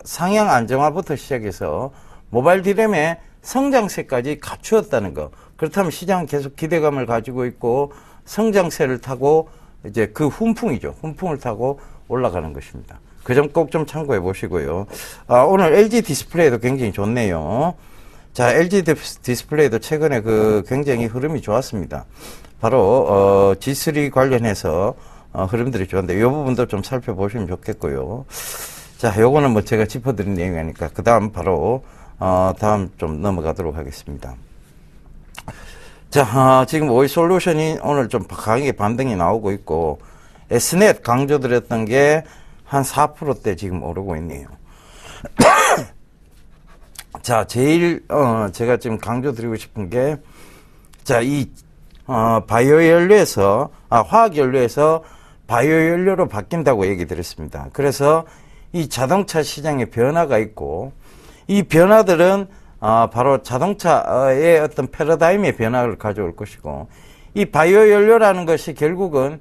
상향 안정화부터 시작해서 모바일 D램의 성장세까지 갖추었다는 거. 그렇다면 시장은 계속 기대감을 가지고 있고 성장세를 타고 이제 그 훈풍을 타고 올라가는 것입니다. 그 점 꼭 좀 참고해 보시고요. 오늘 LG 디스플레이도 굉장히 좋네요. 자, LG 디스플레이도 최근에 굉장히 흐름이 좋았습니다. 바로 G3 관련해서 흐름들이 좋은데 이 부분도 좀 살펴보시면 좋겠고요. 자, 요거는 뭐 제가 짚어드린 내용이니까 그 다음 바로 다음 좀 넘어가도록 하겠습니다. 자, 지금 오이솔루션이 오늘 좀 강하게 반등이 나오고 있고, Snet 강조드렸던 게 한 4%대 지금 오르고 있네요. 자, 제일, 제가 지금 강조드리고 싶은 게, 자, 바이오 연료에서, 화학 연료에서 바이오 연료로 바뀐다고 얘기 드렸습니다. 그래서 이 자동차 시장에 변화가 있고, 이 변화들은 바로 자동차의 어떤 패러다임의 변화를 가져올 것이고, 이 바이오 연료라는 것이 결국은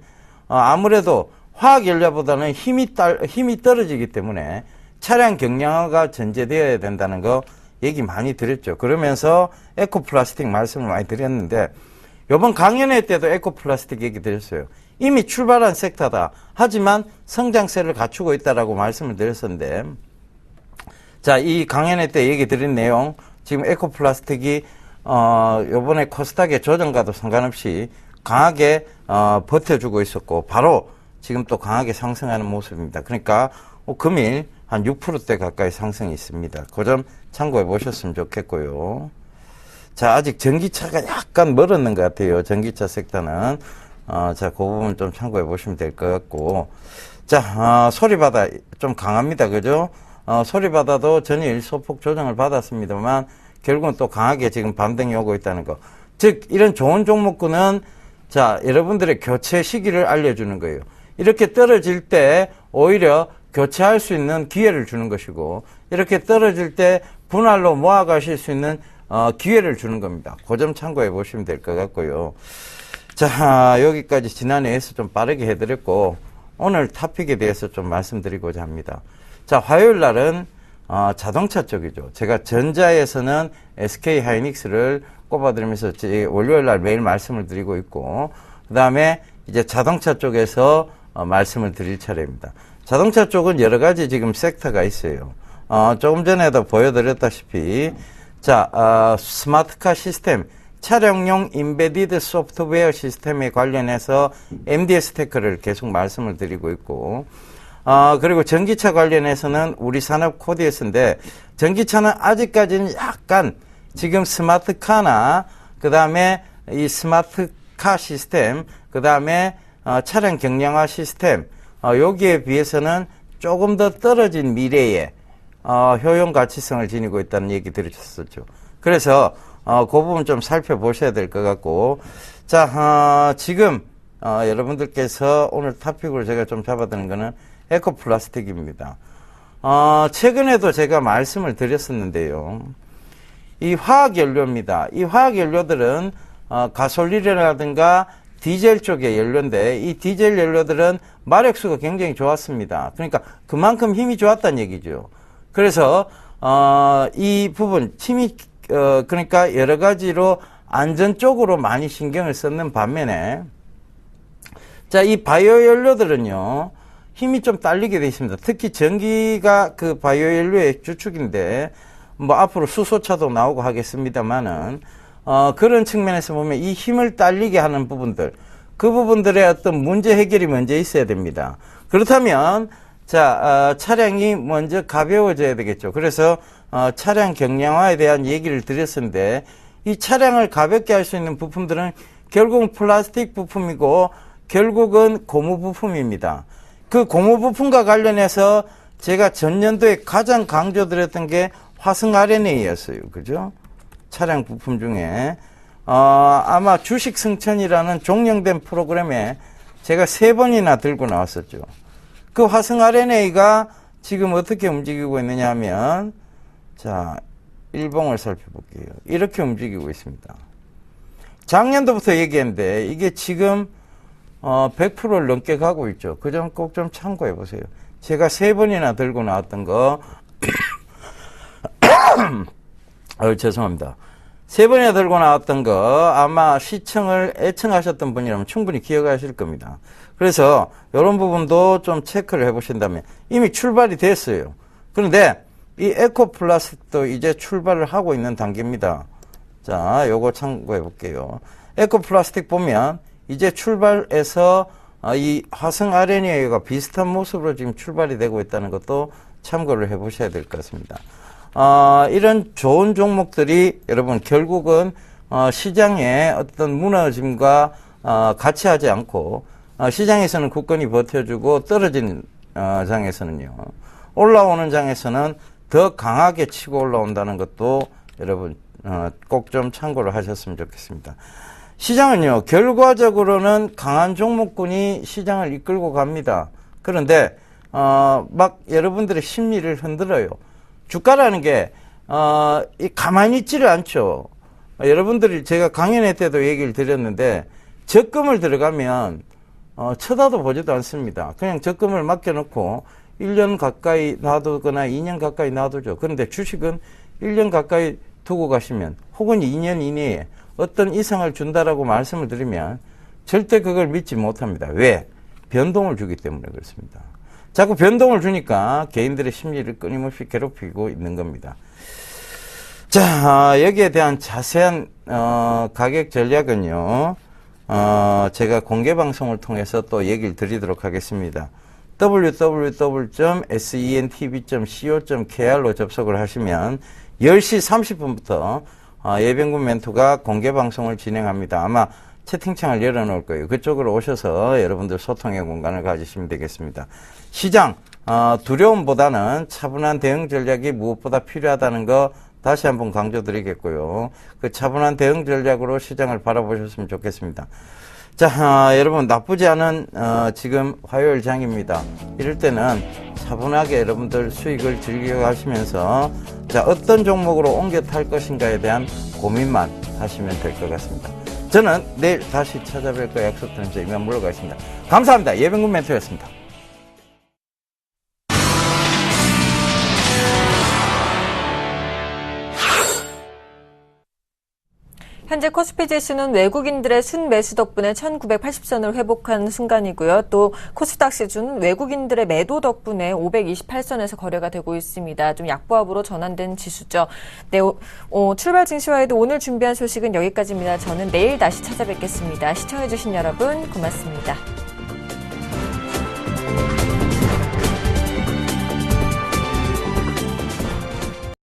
아무래도 화학 연료보다는 힘이 떨어지기 때문에 차량 경량화가 전제되어야 된다는 거 얘기 많이 드렸죠. 그러면서 에코플라스틱 말씀을 많이 드렸는데, 이번 강연회 때도 에코플라스틱 얘기 드렸어요. 이미 출발한 섹터다. 하지만 성장세를 갖추고 있다라고 말씀을 드렸었는데, 자, 이 강연회 때 얘기 드린 내용, 지금 에코플라스틱이 요번에 코스닥의 조정과도 상관없이 강하게 버텨주고 있었고, 바로 지금 또 강하게 상승하는 모습입니다. 그러니까 금일 한 6%대 가까이 상승이 있습니다. 그 점 참고해 보셨으면 좋겠고요. 자, 아직 전기차가 약간 멀었는 것 같아요. 전기차 섹터는. 자, 그 부분 좀 참고해 보시면 될 것 같고. 자, 소리바다 좀 강합니다. 그죠? 소리바다도 전일 소폭 조정을 받았습니다만, 결국은 또 강하게 지금 반등이 오고 있다는 거. 즉, 이런 좋은 종목군은, 자, 여러분들의 교체 시기를 알려주는 거예요. 이렇게 떨어질 때 오히려 교체할 수 있는 기회를 주는 것이고, 이렇게 떨어질 때 분할로 모아가실 수 있는 기회를 주는 겁니다. 그 점 참고해 보시면 될 것 같고요. 자, 여기까지 지난해에서 좀 빠르게 해드렸고, 오늘 토픽에 대해서 좀 말씀드리고자 합니다. 자, 화요일 날은 자동차 쪽이죠. 제가 전자에서는 SK 하이닉스를 꼽아드리면서 월요일 날 매일 말씀을 드리고 있고, 그 다음에 이제 자동차 쪽에서 말씀을 드릴 차례입니다. 자동차 쪽은 여러 가지 지금 섹터가 있어요. 조금 전에도 보여드렸다시피, 자, 스마트카 시스템, 차량용 인베디드 소프트웨어 시스템에 관련해서 MDS 테크를 계속 말씀을 드리고 있고, 그리고 전기차 관련해서는 우리 산업 코디에스인데, 전기차는 아직까지는 약간 지금 스마트카나, 그 다음에 이 스마트카 시스템, 그 다음에 차량 경량화 시스템, 여기에 비해서는 조금 더 떨어진 미래에 효용 가치성을 지니고 있다는 얘기 드렸었죠. 그래서 그 부분 좀 살펴보셔야 될 것 같고, 자, 지금 여러분들께서 오늘 토픽으로 제가 좀 잡아드는 거는 에코플라스틱입니다. 최근에도 제가 말씀을 드렸었는데요. 이 화학연료입니다. 이 화학연료들은 가솔린이라든가 디젤 쪽의 연료인데, 이 디젤 연료들은 마력수가 굉장히 좋았습니다. 그러니까 그만큼 힘이 좋았다는 얘기죠. 그래서 이 부분 힘이 그러니까 여러 가지로 안전 쪽으로 많이 신경을 썼는 반면에, 자, 이 바이오 연료들은요, 힘이 좀 딸리게 돼 있습니다. 특히 전기가 그 바이오연료의 주축인데 뭐 앞으로 수소차도 나오고 하겠습니다만은 그런 측면에서 보면 이 힘을 딸리게 하는 부분들, 그 부분들의 어떤 문제 해결이 먼저 있어야 됩니다. 그렇다면 차량이 먼저 가벼워져야 되겠죠. 그래서 차량 경량화에 대한 얘기를 드렸었는데 이 차량을 가볍게 할 수 있는 부품들은 결국은 플라스틱 부품이고 결국은 고무 부품입니다. 그 고무 부품과 관련해서 제가 전년도에 가장 강조드렸던 게 화성 RNA였어요. 그죠? 차량 부품 중에. 아마 주식 승천이라는 종영된 프로그램에 제가 3번이나 들고 나왔었죠. 그 화성 RNA가 지금 어떻게 움직이고 있느냐 하면, 일봉을 살펴볼게요. 이렇게 움직이고 있습니다. 작년도부터 얘기했는데, 이게 지금, 100%를 넘게 가고 있죠. 그 점 꼭 좀 참고해 보세요. 제가 3번이나 들고 나왔던 거, 죄송합니다. 3번이나 들고 나왔던 거 아마 시청을 애청하셨던 분이라면 충분히 기억하실 겁니다. 그래서 이런 부분도 좀 체크를 해보신다면 이미 출발이 됐어요. 그런데 이 에코플라스틱도 이제 출발을 하고 있는 단계입니다. 요거 참고해 볼게요. 에코플라스틱 보면 이제 출발해서 이 화성 RNA가 비슷한 모습으로 지금 출발이 되고 있다는 것도 참고를 해 보셔야 될 것 같습니다. 이런 좋은 종목들이 여러분 결국은 시장의 어떤 무너짐과 같이 하지 않고 시장에서는 굳건히 버텨주고 떨어지는 장에서는요, 올라오는 장에서는 더 강하게 치고 올라온다는 것도 여러분 꼭 좀 참고를 하셨으면 좋겠습니다. 시장은요, 결과적으로는 강한 종목군이 시장을 이끌고 갑니다. 그런데 막 여러분들의 심리를 흔들어요. 주가라는 게 가만히 있지를 않죠. 여러분들이 제가 강연회 때도 얘기를 드렸는데 적금을 들어가면 쳐다도 보지도 않습니다. 그냥 적금을 맡겨놓고 1년 가까이 놔두거나 2년 가까이 놔두죠. 그런데 주식은 1년 가까이 두고 가시면 혹은 2년 이내에 어떤 이상을 준다라고 말씀을 드리면 절대 그걸 믿지 못합니다. 왜? 변동을 주기 때문에 그렇습니다. 자꾸 변동을 주니까 개인들의 심리를 끊임없이 괴롭히고 있는 겁니다. 여기에 대한 자세한 가격 전략은요, 제가 공개 방송을 통해서 또 얘기를 드리도록 하겠습니다. www.sentv.co.kr로 접속을 하시면 10시 30분부터 예병군 멘토가 공개 방송을 진행합니다. 아마 채팅창을 열어놓을 거예요. 그쪽으로 오셔서 여러분들 소통의 공간을 가지시면 되겠습니다. 시장 두려움보다는 차분한 대응 전략이 무엇보다 필요하다는 거 다시 한번 강조드리겠고요. 그 차분한 대응 전략으로 시장을 바라보셨으면 좋겠습니다. 여러분 나쁘지 않은 지금 화요일 장입니다. 이럴 때는 차분하게 여러분들 수익을 즐겨가시면서 어떤 종목으로 옮겨 탈 것인가에 대한 고민만 하시면 될 것 같습니다. 저는 내일 다시 찾아뵐 거 약속드리면서 이만 물러가겠습니다. 감사합니다. 예병군 멘토였습니다. 현재 코스피 지수는 외국인들의 순매수 덕분에 1980선을 회복한 순간이고요. 또 코스닥 지수는 외국인들의 매도 덕분에 528선에서 거래가 되고 있습니다. 좀 약보합으로 전환된 지수죠. 네, 출발 증시와에도 오늘 준비한 소식은 여기까지입니다. 저는 내일 다시 찾아뵙겠습니다. 시청해주신 여러분 고맙습니다.